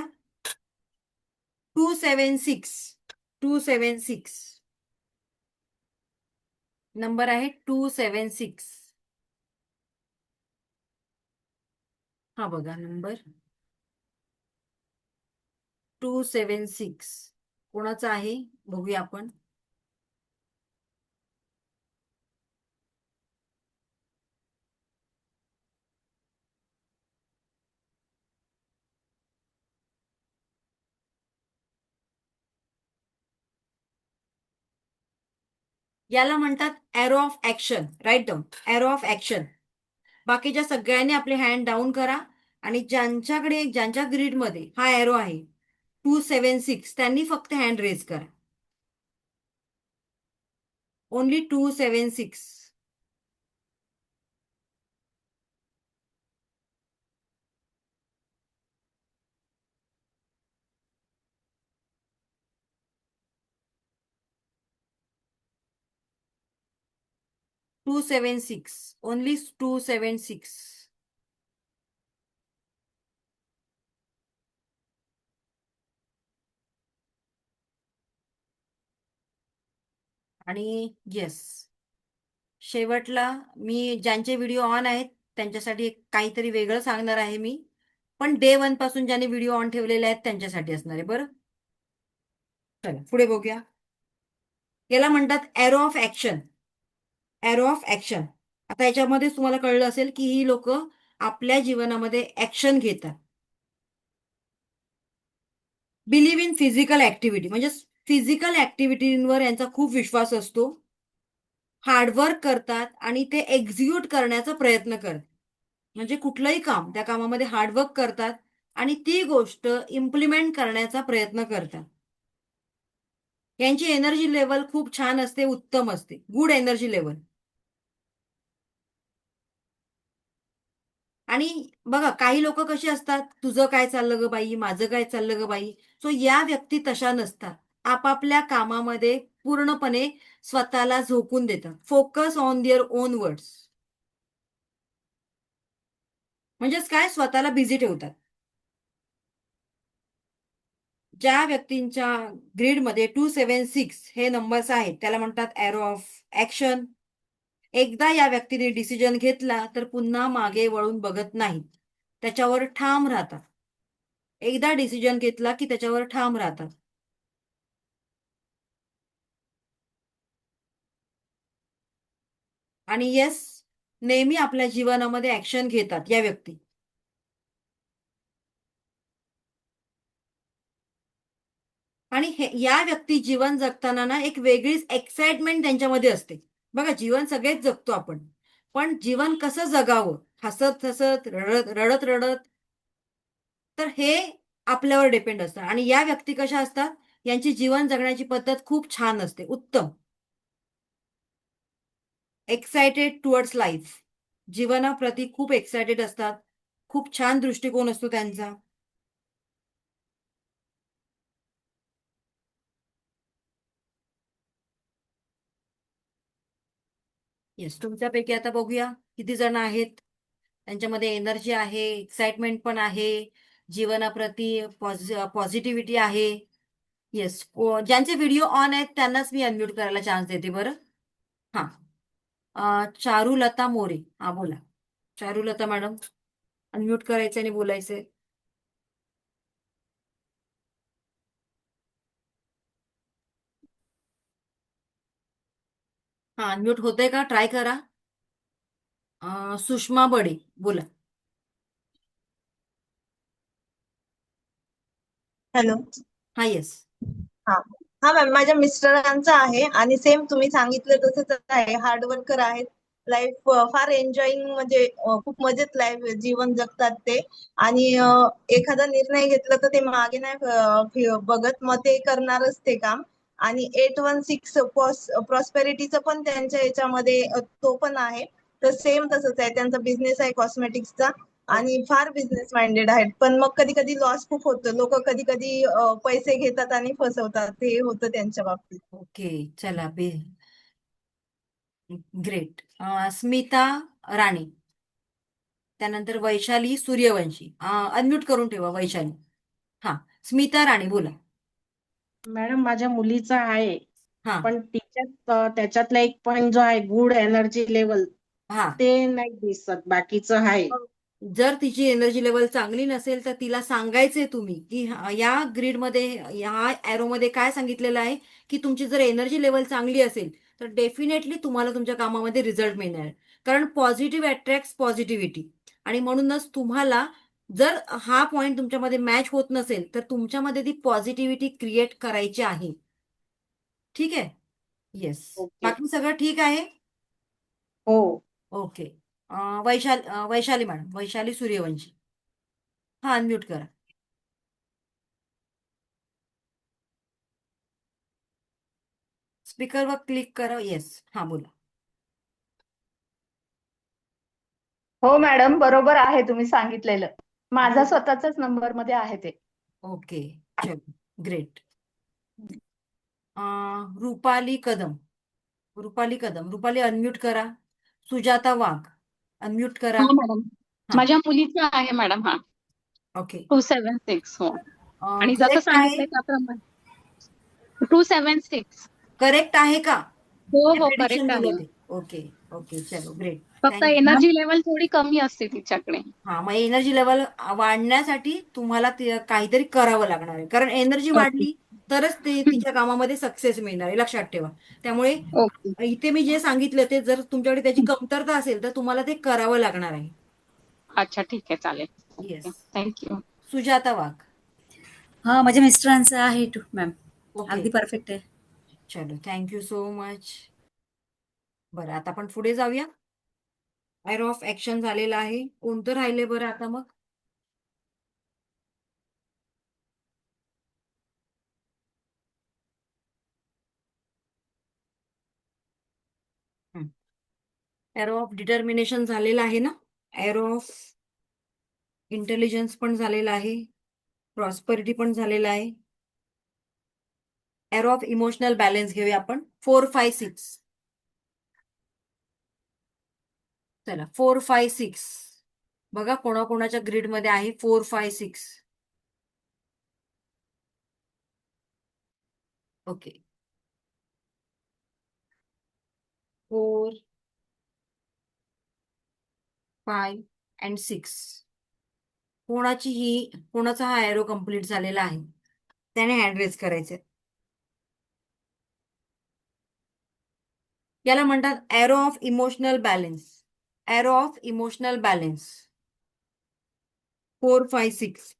276 नंबर आहे. 276. हा, बघा नंबर 276 कोणाचा आहे बघूया आपण. याला म्हणतात arrow of action. Right down, arrow of action. बाकीच्या सगळ्यांनी आपले हँड डाऊन करा आणि ज्यांच्या ग्रीडमध्ये हा एरो आहे 276, त्यांनी फक्त हँड रेज करा. ओनली 276. ओनली 276. आणि येस, शेवटला मी ज्यांचे व्हिडिओ ऑन आहेत त्यांच्यासाठी काहीतरी वेगळं सांगणार आहे मी, पण डे 1 पासून ज्यांनी व्हिडिओ ऑन ठेवलेले आहेत त्यांच्यासाठी असणार आहे. बरं, चला पुढे बघूया. याला म्हणतात arrow of action. Arrow of action. आता याच्यामध्ये तुम्हाला कळलं असेल की ही लोक आपल्या जीवनामध्ये ऍक्शन घेतात. बिलीव्ह इन फिजिकल ऍक्टिव्हिटी, म्हणजे फिजिकल ऍक्टिव्हिटीवर यांचा खूप विश्वास असतो. हार्डवर्क करतात आणि ते एक्झिक्यूट करण्याचा प्रयत्न करतात. म्हणजे कुठलंही काम, त्या कामामध्ये हार्डवर्क करतात आणि ती गोष्ट इम्प्लिमेंट करण्याचा प्रयत्न करतात. यांची एनर्जी लेवल खूप छान असते, उत्तम असते, गुड एनर्जी लेवल. आणि बघा, काही लोक कशी असतात, तुझं काय चाललं ग बाई, माझं काय चाललं ग बाई. सो या व्यक्ती तशा नसतात. आपापल्या कामामध्ये पूर्णपणे स्वतःला झोकून देतात. Focus on their own words. म्हणजेच काय, स्वतःला बिझी ठेवतात. ज्या व्यक्तींच्या ग्रीडमध्ये 276 हे नंबर्स आहेत त्याला म्हणतात एरो ऑफ ऍक्शन. एकदा या व्यक्तीने डिसिजन घेतला तर पुन्हा मागे वळून बघत नाहीत, त्याच्यावर ठाम राहतात. एकदा डिसिजन घेतला की त्याच्यावर ठाम राहतात. आणि येस, नेहमी आपल्या जीवनामध्ये ऍक्शन घेतात या व्यक्ती. आणि या व्यक्ती जीवन जगताना ना एक वेगळीच एक्साइटमेंट त्यांच्यामध्ये असते. बघा, जीवन सगळेच जगतो आपण, पण जीवन कसं जगावं, हसत हसत, रडत रडत रडत, तर हे आपल्यावर डिपेंड असतं. आणि या व्यक्ती कशा असतात, यांची जीवन जगण्याची पद्धत खूप छान असते, उत्तम. एक्सायटेड टुवर्ड्स लाईफ, जीवनाप्रती खूप एक्सायटेड असतात, खूप छान दृष्टिकोन असतो त्यांचा. येस, तुमच्यापैकी आता बघूया किती जण आहेत. त्यांच्यामध्ये एनर्जी आहे, एक्साइटमेंट पण आहे, जीवनाप्रती पॉझिटिव्हिटी आहे. येस, ज्यांचे व्हिडिओ ऑन आहेत त्यांनाच मी अनम्यूट करायला चान्स देते बरं. हा, चारुलता मोरे, हा बोला. चारुलता मॅडम, अनम्यूट करायचं आणि बोलायचंय. हा, अनम्यूट होतंय का, ट्राय करा. सुषमा बडे, बोला. हॅलो. हा, येस. हा हा मॅम, माझ्या मिस्टरांचं आहे आणि सेम तुम्ही सांगितलं तसंच आहे. हार्डवर्कर आहेत. लाईफ फार एन्जॉईंग, म्हणजे खूप मजेत लाईफ जीवन जगतात ते. आणि एखादा निर्णय घेतला तर ते मागे नाही बघत, मग ते करणारच ते काम. आणि 816 प्रॉस्पेरिटीचं पण त्यांच्या याच्यामध्ये तो पण आहे. तर सेम तसंच आहे, त्यांचा बिझनेस आहे कॉस्मेटिक्सचा. आणि फार बिझनेस माइंडेड आहेत. पण मग कधी कधी लॉस खूप होतं. लोक कधी कधी पैसे घेतात आणि फसवतात, हे होतं त्यांच्या बाबतीत. ओके, चला, ग्रेट. स्मिता राणे, त्यानंतर वैशाली सूर्यवंशी. अनम्यूट करून ठेवा वैशाली. हा, स्मिता राणे, बोला. मॅडम, माझ्या मुलीचा आहे, हा पण तिच्यात त्याच्यातला एक पॉइंट जो आहे, गुड एनर्जी लेवल, हा ते नाही दिसत. बाकीचं आहे. जर तिची एनर्जी लेवल चांगली नसेल तर तिला सांगायचंय तुम्ही की या ग्रीडमध्ये, या एरोमध्ये काय सांगितलेलं आहे की तुमची जर एनर्जी लेवल चांगली असेल तर डेफिनेटली तुम्हाला तुमच्या कामामध्ये रिझल्ट मिळणार. कारण पॉझिटिव्ह अट्रॅक्ट पॉझिटिव्हिटी. आणि म्हणूनच तुम्हाला, जर हा पॉइंट तुमच्यामध्ये मॅच होत नसेल तर तुमच्यामध्ये ती पॉझिटिव्हिटी क्रिएट करायची आहे. ठीक आहे, येस. ओके. बाकी सगळं ठीक आहे. हो. ओके. वैशाली मॅडम, वैशाली सूर्यवंशी, हा, अनम्यूट करा. स्पीकरवर क्लिक करा. येस, हा, बोला. हो मॅडम, बरोबर आहे तुम्ही सांगितलेलं. माझा स्वतःचाच नंबर मध्ये आहे ते. ओके, चलो, ग्रेट. रुपाली कदम, रुपाली अनम्यूट करा. सुजाता वाघ, अनम्यूट करा. हो मॅडम, हा, माझ्या मुलीचा आहे मॅडम. हा, ओके. 276. हो, आणि जसं करेक्ट आहे, सांगितलंय त्याप्रमाणे 276. करेक्ट आहे का? हो हे हो, प्रेडिक्शन करेक्ट दिलं आहे. ते. ओके ओके, चलो, ग्रेट. फक्त एनर्जी लेवल थोडी कमी असते तिच्याकडे. हा, मग एनर्जी लेवल वाढण्यासाठी तुम्हाला काहीतरी करावं लागणार आहे. कारण एनर्जी ओके. वाढली तरच ते तिच्या कामामध्ये सक्सेस मिळणार आहे, लक्षात ठेवा. त्यामुळे ओके. इथे मी जे सांगितलं ते जर तुमच्याकडे त्याची कमतरता असेल तर तुम्हाला ते करावं लागणार आहे. अच्छा, ठीक आहे, चालेल. येस. थँक्यू. सुजाता वाघ. हा, माझ्या मिस्टरांचं आहे मॅम. ओके, अगदी परफेक्ट आहे. चलो, थँक्यू सो मच. बरं, आता आपण पुढे जाऊया. एरो ऑफ ऍक्शन झालेलं आहे. कोणतं राहिले बरं आता मग? एरो ऑफ डिटर्मिनेशन झालेलं आहे ना. एरो ऑफ इंटेलिजन्स पण झालेला आहे. प्रॉस्पेरिटी पण झालेला आहे. एरो ऑफ इमोशनल बॅलन्स घेऊया आपण. 4, 5, 6. चला 4, 5, 6 बघा कोणाकोणाच्या ग्रीडमध्ये आहे 4, 5, 6. ओके. 4, 5 and 6. कोणाचा हा एरो कम्प्लीट झालेला आहे, त्याने हँड रेज करायचे. याला म्हणतात arrow of emotional balance. Arrow of emotional balance 4, 5, 6.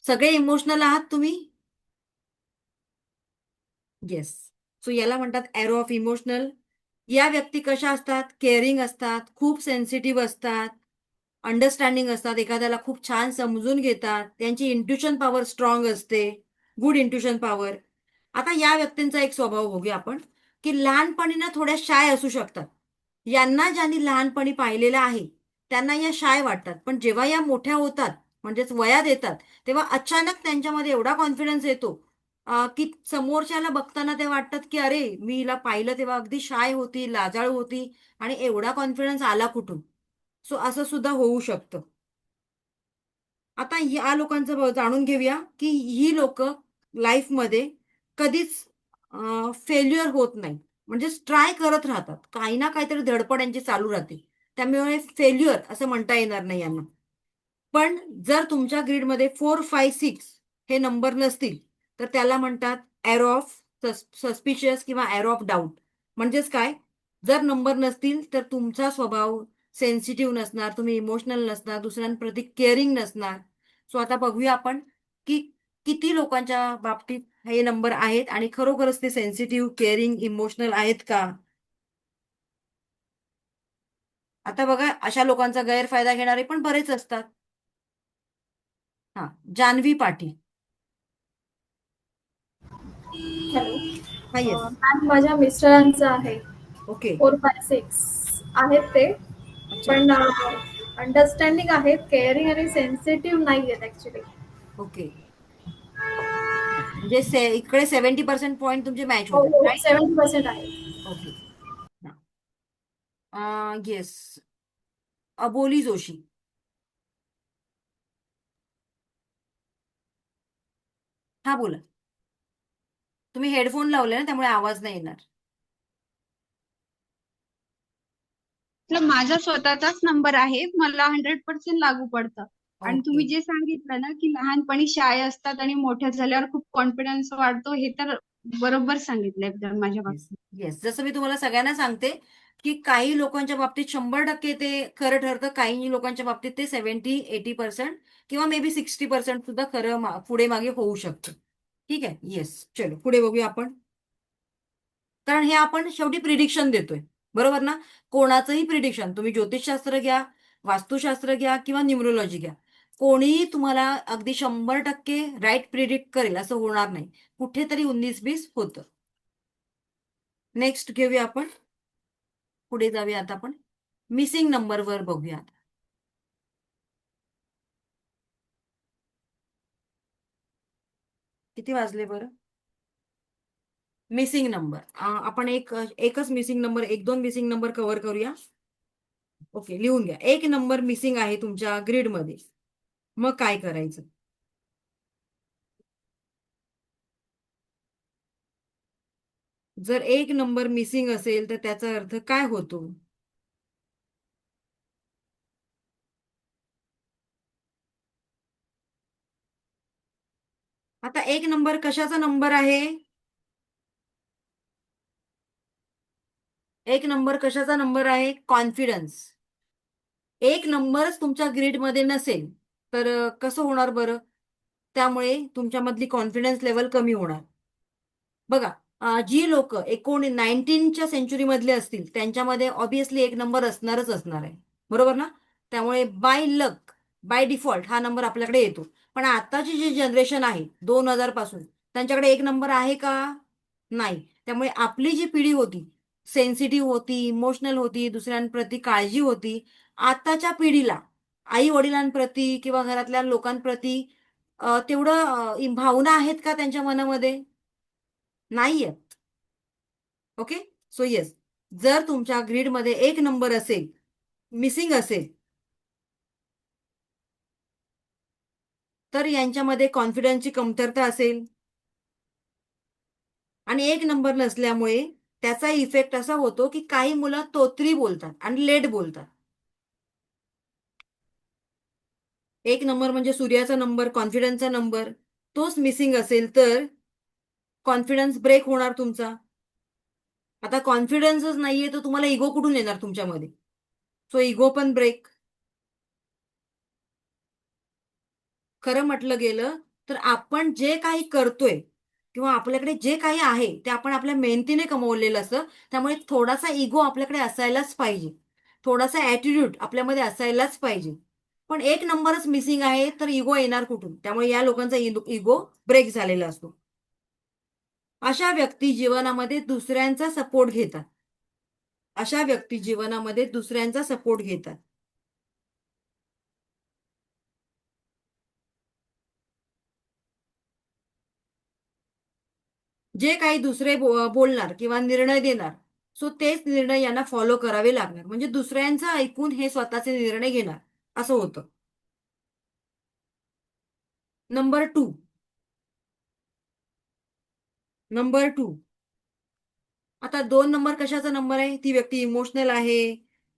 सगळे इमोशनल आहात तुम्ही? येस. सो याला म्हणतात एरो ऑफ इमोशनल. या व्यक्ती कशा असतात? केअरिंग असतात, खूप सेन्सिटिव्ह असतात, अंडरस्टँडिंग असतात, एखाद्याला खूप छान समजून घेतात, त्यांची इंट्युशन पॉवर स्ट्रॉंग असते, गुड इंट्युशन पॉवर. आता या व्यक्तींचा एक स्वभाव बघूया आपण, की लहानपणी ना थोड्या शाय असू शकतात. यांना ज्यांनी लहानपणी पाहिलेलं आहे त्यांना या शाय वाटतात, पण जेव्हा या मोठ्या होतात म्हणजेच वयात येतात तेव्हा अचानक त्यांच्यामध्ये एवढा कॉन्फिडन्स येतो की समोरच्याला बघताना ते वाटतात की अरे मी हिला पाहिलं तेव्हा अगदी शाय होती, लाजाळू होती आणि एवढा कॉन्फिडन्स आला कुठून. सो असं सुद्धा होऊ शकतं. आता या लोकांचं जाणून घेऊया की ही लोक लाईफमध्ये कधीच फेल्युअर होत नाही, म्हणजे ट्राय करत राहतात, काही ना काहीतरी धडपड यांची चालू राहते, त्यामुळे फेल्युअर असं म्हणता येणार नाही यांना. पण जर तुमच्या ग्रीडमध्ये 4, 5, 6 हे नंबर नसतील तर त्याला म्हणतात एरो ऑफ सस्पिशियस किंवा एरो ऑफ डाऊट. म्हणजेच काय, जर नंबर नसतील तर तुमचा स्वभाव सेन्सिटिव्ह नसणार, तुम्ही इमोशनल नसणार, दुसऱ्यांप्रती केअरिंग नसणार. सो आता बघूया आपण की किती लोकांच्या बाबतीत हे नंबर आहेत आणि खरोखरच ते सेन्सिटिव्ह, केअरिंग, इमोशनल आहेत का. आता बघा अशा लोकांचा गैरफायदा घेणारे पण बरेच असतात. हा, जान्हवी पाटील. हॅलो हा, येस. मॅम, माझ्या मिस्टरांचं आहे. ओके. 4, 5, 6 आहेत ते, अच्छा. पण अंडरस्टँडिंग आहेत, केअरिंग आणि सेन्सिटिव्ह नाही आहेत ऍक्च्युली. ओके. म्हणजे इकडे 70% पॉईंट तुमचे मॅच हो होतात, हो, राईट? 70% आहे. ओके. येस. अबोली जोशी. हा, बोला. तुम्ही हेडफोन लावले ना, त्यामुळे आवाज नाही येणार. माझा स्वतःचाच नंबर आहे, मला 100% लागू पडतं. आणि तुम्ही जे सांगितलं ना की लहानपणी शाय असतात आणि मोठ्या झाल्यावर खूप कॉन्फिडन्स वाढतो, हे तर बरोबर सांगितलंय एकदम माझ्या बाबतीत. येस. जसं मी तुम्हाला सगळ्यांना सांगते की काही लोकांच्या बाबतीत 100% ते खरं ठरतं, काही लोकांच्या बाबतीत ते 70-80% किंवा मे बी 60% सुद्धा खरं पुढे मागे होऊ शकतं. ठीक आहे. येस. चलो पुढे बघूया आपण, कारण हे आपण शेवटी प्रिडिक्शन देतोय, बरोबर ना. कोणाचंही प्रिडिक्शन, तुम्ही ज्योतिषशास्त्र घ्या, वास्तुशास्त्र घ्या किंवा न्यूमरोलॉजी घ्या, कोणीही तुम्हाला अगदी 100% राईट प्रिडिक्ट करेल असं होणार नाही, कुठेतरी 19-20 होतं. नेक्स्ट घेऊया आपण, पुढे जाऊया आता आपण मिसिंग नंबरवर बघूया. किती वाजले बरं? मिसिंग नंबर आपण एकच missing number, 1-2 missing number cover करूया. ओके, लिहून घ्या. एक नंबर मिसिंग आहे तुमच्या ग्रीडमध्ये, मग काय करायचं? जर एक नंबर मिसिंग असेल तर त्याचा अर्थ काय होतो? आता एक नंबर कशाचा नंबर आहे? एक नंबर कशाचा नंबर आहे? कॉन्फिडन्स. एक नंबरच तुमच्या ग्रीडमध्ये नसेल तर कसं होणार बरं? त्यामुळे तुमच्यामधली कॉन्फिडन्स लेवल कमी होणार. बघा, जी लोक 19च्या सेंचुरी मधले असतील त्यांच्यामध्ये ऑब्विसली एक नंबर असणारच असणार आहे, बरोबर ना? त्यामुळे बाय लक, बाय डिफॉल्ट हा नंबर आपल्याकडे येतो. पण आताची जी जनरेशन आहे 2000 पासून, त्यांच्याकडे एक नंबर आहे का? नाही. त्यामुळे आपली जी पिढी होती, सेन्सिटिव्ह होती, इमोशनल होती, दुसऱ्यांप्रती काळजी होती, आताच्या पिढीला आई वडिलांप्रती किंवा घरातल्या लोकांप्रती तेवढं भावना आहेत का त्यांच्या मनामध्ये? नाहीयेत. ओके. सो येस, जर तुमच्या ग्रीडमध्ये एक नंबर असेल, मिसिंग असेल, तर यांच्यामध्ये कॉन्फिडन्सची कमतरता असेल. आणि एक नंबर नसल्यामुळे त्याचा इफेक्ट असा होतो की काही मुलं तोतरी बोलतात आणि लेट बोलतात. एक नंबर म्हणजे सूर्याचा नंबर, कॉन्फिडन्सचा नंबर, तोच मिसिंग असेल तर कॉन्फिडन्स ब्रेक होणार तुमचा. आता कॉन्फिडन्सच नाहीये तर तुम्हाला इगो कुठून येणार तुमच्यामध्ये? सो इगो पण ब्रेक. खरं म्हटलं गेलं तर आपण जे काही करतोय किंवा आपल्याकडे जे काही आहे ते आपण आपल्या मेहनतीने कमवलेलं असतं. त्यामुळे थोडासा इगो आपल्याकडे असायलाच पाहिजे, थोडासा ॲटिट्यूड आपल्यामध्ये असायलाच पाहिजे. पण एक नंबरच मिसिंग आहे तर इगो येणार कुठून? त्यामुळे या लोकांचा इगो ब्रेक झालेला असतो. अशा व्यक्ती जीवनामध्ये दुसऱ्यांचा सपोर्ट घेतात. अशा व्यक्ती जीवनामध्ये दुसऱ्यांचा सपोर्ट घेतात. जे काही दुसरे बोलणार किंवा निर्णय देणार, सो तेच निर्णय यांना फॉलो करावे लागणार. म्हणजे दुसऱ्यांचं ऐकून हे स्वतःचे निर्णय घेणार, असं होतं. नंबर टू, आता 2 नंबर कशाचा नंबर आहे? ती व्यक्ती इमोशनल आहे,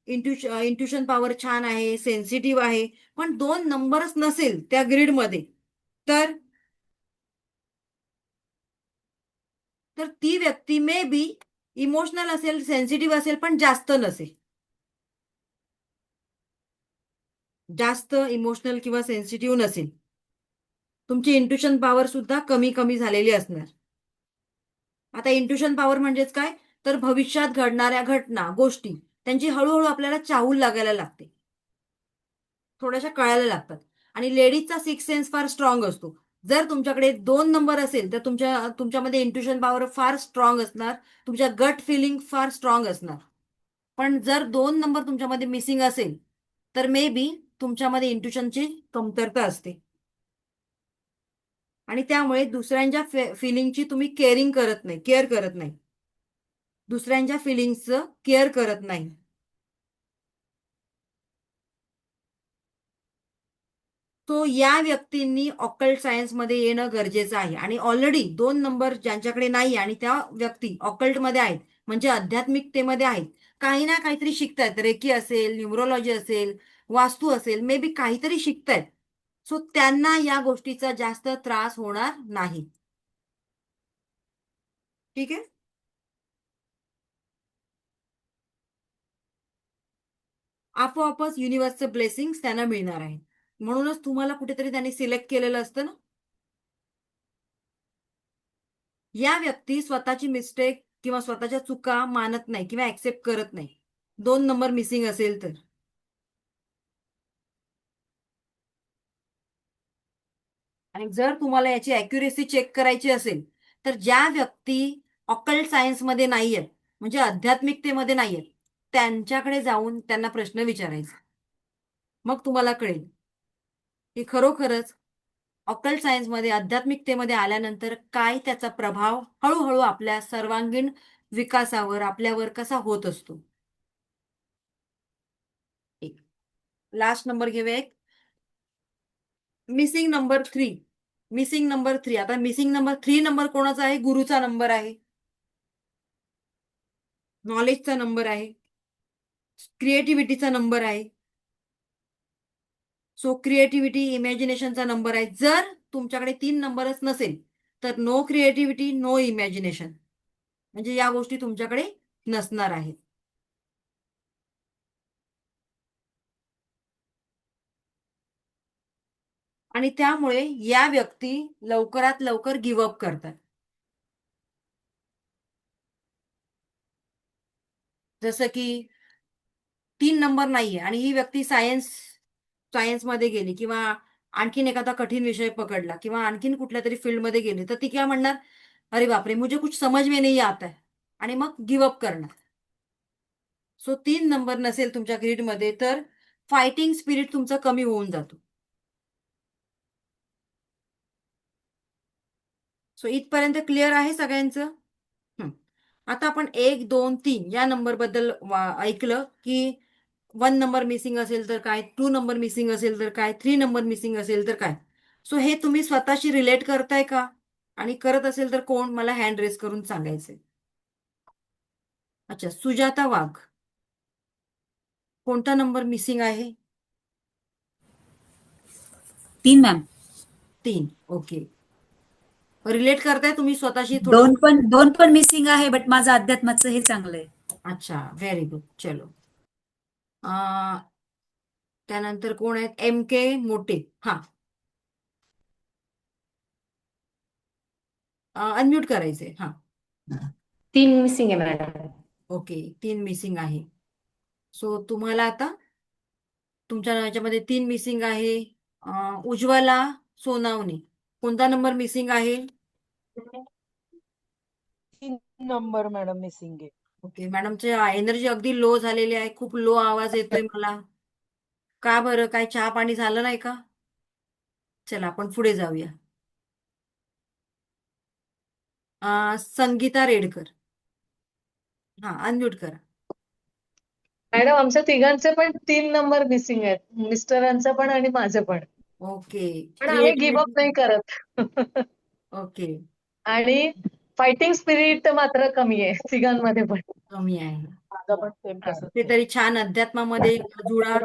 इंट्युशन पॉवर छान आहे, सेन्सिटिव्ह आहे. पण 2 नंबरच नसेल त्या ग्रीडमध्ये तर ती व्यक्ती मे बी इमोशनल असेल, सेन्सिटिव्ह असेल, पण जास्त नसेल. जास्त इमोशनल किंवा सेन्सिटिव्ह नसेल. तुमची इंट्युशन पॉवर सुद्धा कमी कमी झालेली असणार. आता इंट्युशन पॉवर म्हणजेच काय? तर भविष्यात घडणाऱ्या घटना, गोष्टी त्यांची हळूहळू आपल्याला चाहूल लागायला लागते, थोड्याशा कळायला लागतात. आणि लेडीजचा सिक्स सेन्स फार स्ट्रॉंग असतो. जर तुमच्याकडे 2 नंबर असेल तर तुमच्यामध्ये इंट्युशन पॉवर फार स्ट्रॉंग असणार, तुमच्या गट फिलिंग फार स्ट्रॉंग असणार. पण जर 2 नंबर तुमच्यामध्ये मिसिंग असेल तर मे बी तुमच्यामध्ये इंट्युशनची कमतरता असते. आणि त्यामुळे दुसऱ्यांच्या फिलिंगची तुम्ही केअर करत नाही. दुसऱ्यांच्या फिलिंग्सचं केअर करत नाही. तो या व्यक्तींनी ऑकल्ट सायन्समध्ये येणं गरजेचं आहे. आणि ऑलरेडी 2 नंबर ज्यांच्याकडे नाही आणि त्या व्यक्ती ऑकल्टमध्ये आहेत, म्हणजे आध्यात्मिकतेमध्ये आहेत, काही ना काहीतरी शिकतायत, रेकी असेल, न्यूमरोलॉजी असेल, वास्तू असेल, मे बी काहीतरी शिकतायत. सो त्यांना या गोष्टीचा जास्त त्रास होणार नाही. ठीक आहे. आपोआपच युनिव्हर्सचं ब्लेसिंग्स त्यांना मिळणार आहे. म्हणूनच तुम्हाला कुठेतरी त्यांनी सिलेक्ट केलेलं असतं ना. या व्यक्ती स्वतःची मिस्टेक किंवा स्वतःच्या चुका मानत नाही किंवा ऍक्सेप्ट करत नाही, 2 नंबर मिसिंग असेल तर. आणि जर तुम्हाला याची अॅक्युरेसी चेक करायची असेल तर ज्या व्यक्ती ऑकल्ट सायन्समध्ये नाहीयेत, म्हणजे आध्यात्मिकतेमध्ये नाहीयेत, त्यांच्याकडे जाऊन त्यांना प्रश्न विचारायचा. मग तुम्हाला कळेल की खरोखरच ऑकल्ट सायन्समध्ये, आध्यात्मिकतेमध्ये आल्यानंतर काय त्याचा प्रभाव हळूहळू आपल्या सर्वांगीण विकासावर, आपल्यावर कसा होत असतो. लास्ट नंबर घेऊया एक, मिसिंग नंबर 3. आता मिसिंग नंबर 3 नंबर कोणाचा आहे? गुरुचा नंबर आहे, नॉलेजचा नंबर आहे, क्रिएटिव्हिटीचा नंबर आहे. सो क्रिएटिव्हिटी, इमॅजिनेशनचा नंबर आहे. जर तुमच्याकडे 3 नंबरच नसेल तर नो क्रिएटिव्हिटी, नो इमॅजिनेशन, म्हणजे या गोष्टी तुमच्याकडे नसणार आहेत. आणि त्यामुळे या व्यक्ती लवकरात लवकर गिव्ह अप करतात. जसं की 3 नंबर नाहीये आणि ही व्यक्ती सायन्समध्ये गेली किंवा आणखीन एखादा कठीण विषय पकडला किंवा आणखीन कुठल्या तरी फील्डमध्ये गेली, तर ती काय म्हणणार, अरे बापरे मुझे कुछ समझ में नहीं आता है, आणि मग गिवअप करणार. सो 3 नंबर नसेल तुमच्या ग्रीडमध्ये तर फायटिंग स्पिरिट तुमचा कमी होऊन जातो. सो इथपर्यंत क्लिअर आहे सगळ्यांचं? आता आपण 1, 2, 3 या नंबर बद्दल ऐकलं की 1 नंबर मिसिंग असेल तर काय, 2 नंबर मिसिंग असेल तर काय, 3 नंबर मिसिंग असेल तर काय. सो हे तुम्ही स्वतःशी रिलेट करताय का? आणि करत असेल तर कोण, मला हँड रेस करून सांगायचंय. अच्छा, सुजाता वाघ, कोणता नंबर मिसिंग आहे? 3 मॅम. 3. ओके. रिलेट करताय तुम्ही स्वतःशी थोडं? दोन पण मिसिंग आहे, बट माझं अध्यात्माचं हे चांगलं आहे. अच्छा, व्हेरी गुड. चलो. त्यानंतर कोण आहेत? MK मोटे. हा, अनम्यूट करायचे. हा, 3 मिसिंग आहे मॅडम. ओके, 3 मिसिंग आहे. सो तुम्हाला आता तुमच्या ह्याच्यामध्ये 3 मिसिंग आहे. उज्ज्वला सोनावणे, कोणता नंबर मिसिंग आहे? 3 नंबर मॅडम मिसिंग आहे. ओके, मॅडमची एनर्जी अगदी लो झालेली आहे, खूप लो आवाज येतोय मला. का बरं, काय चहा पाणी झालं नाही का? चला आपण पुढे जाऊया. संगीता रेडकर, हा, अनम्यूट करा. मॅडम आमच्या तिघांचे पण 3 नंबर मिसिंग आहेत, मिस्टरांचं पण आणि माझं पण. ओके, पण आम्ही गिव्हअप नाही करत. ओके, आणि फायटिंग स्पिरिट मात्र कमी आहे तिघांमध्ये पण. कमी आहे. माझं पण सेम तसंच ते आहे. तरी छान अध्यात्मामध्ये जुळा.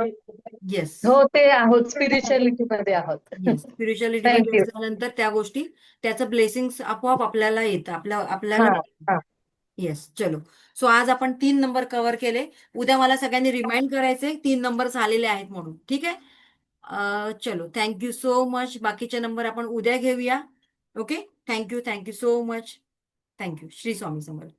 येस, हो, ते आहोत, स्पिरिच्युअलिटी मध्ये आहोत. येस, स्पिरिच्युअलिटी मध्ये थँक्यू. असल्यानंतर त्या गोष्टी, त्याचं ब्लेसिंग्स आपोआप आपल्याला येतं, आपल्याला. हा हा. येस, चलो. सो आज आपण 3 नंबर कव्हर केले. उद्या मला सगळ्यांनी रिमाइंड करायचे 3 नंबर झालेले आहेत म्हणून, ठीक आहे? चलो, थँक्यू सो मच. बाकीचे नंबर आपण उद्या घेऊया. Okay, thank you so much. Thank you. Shri Swami समर्थ.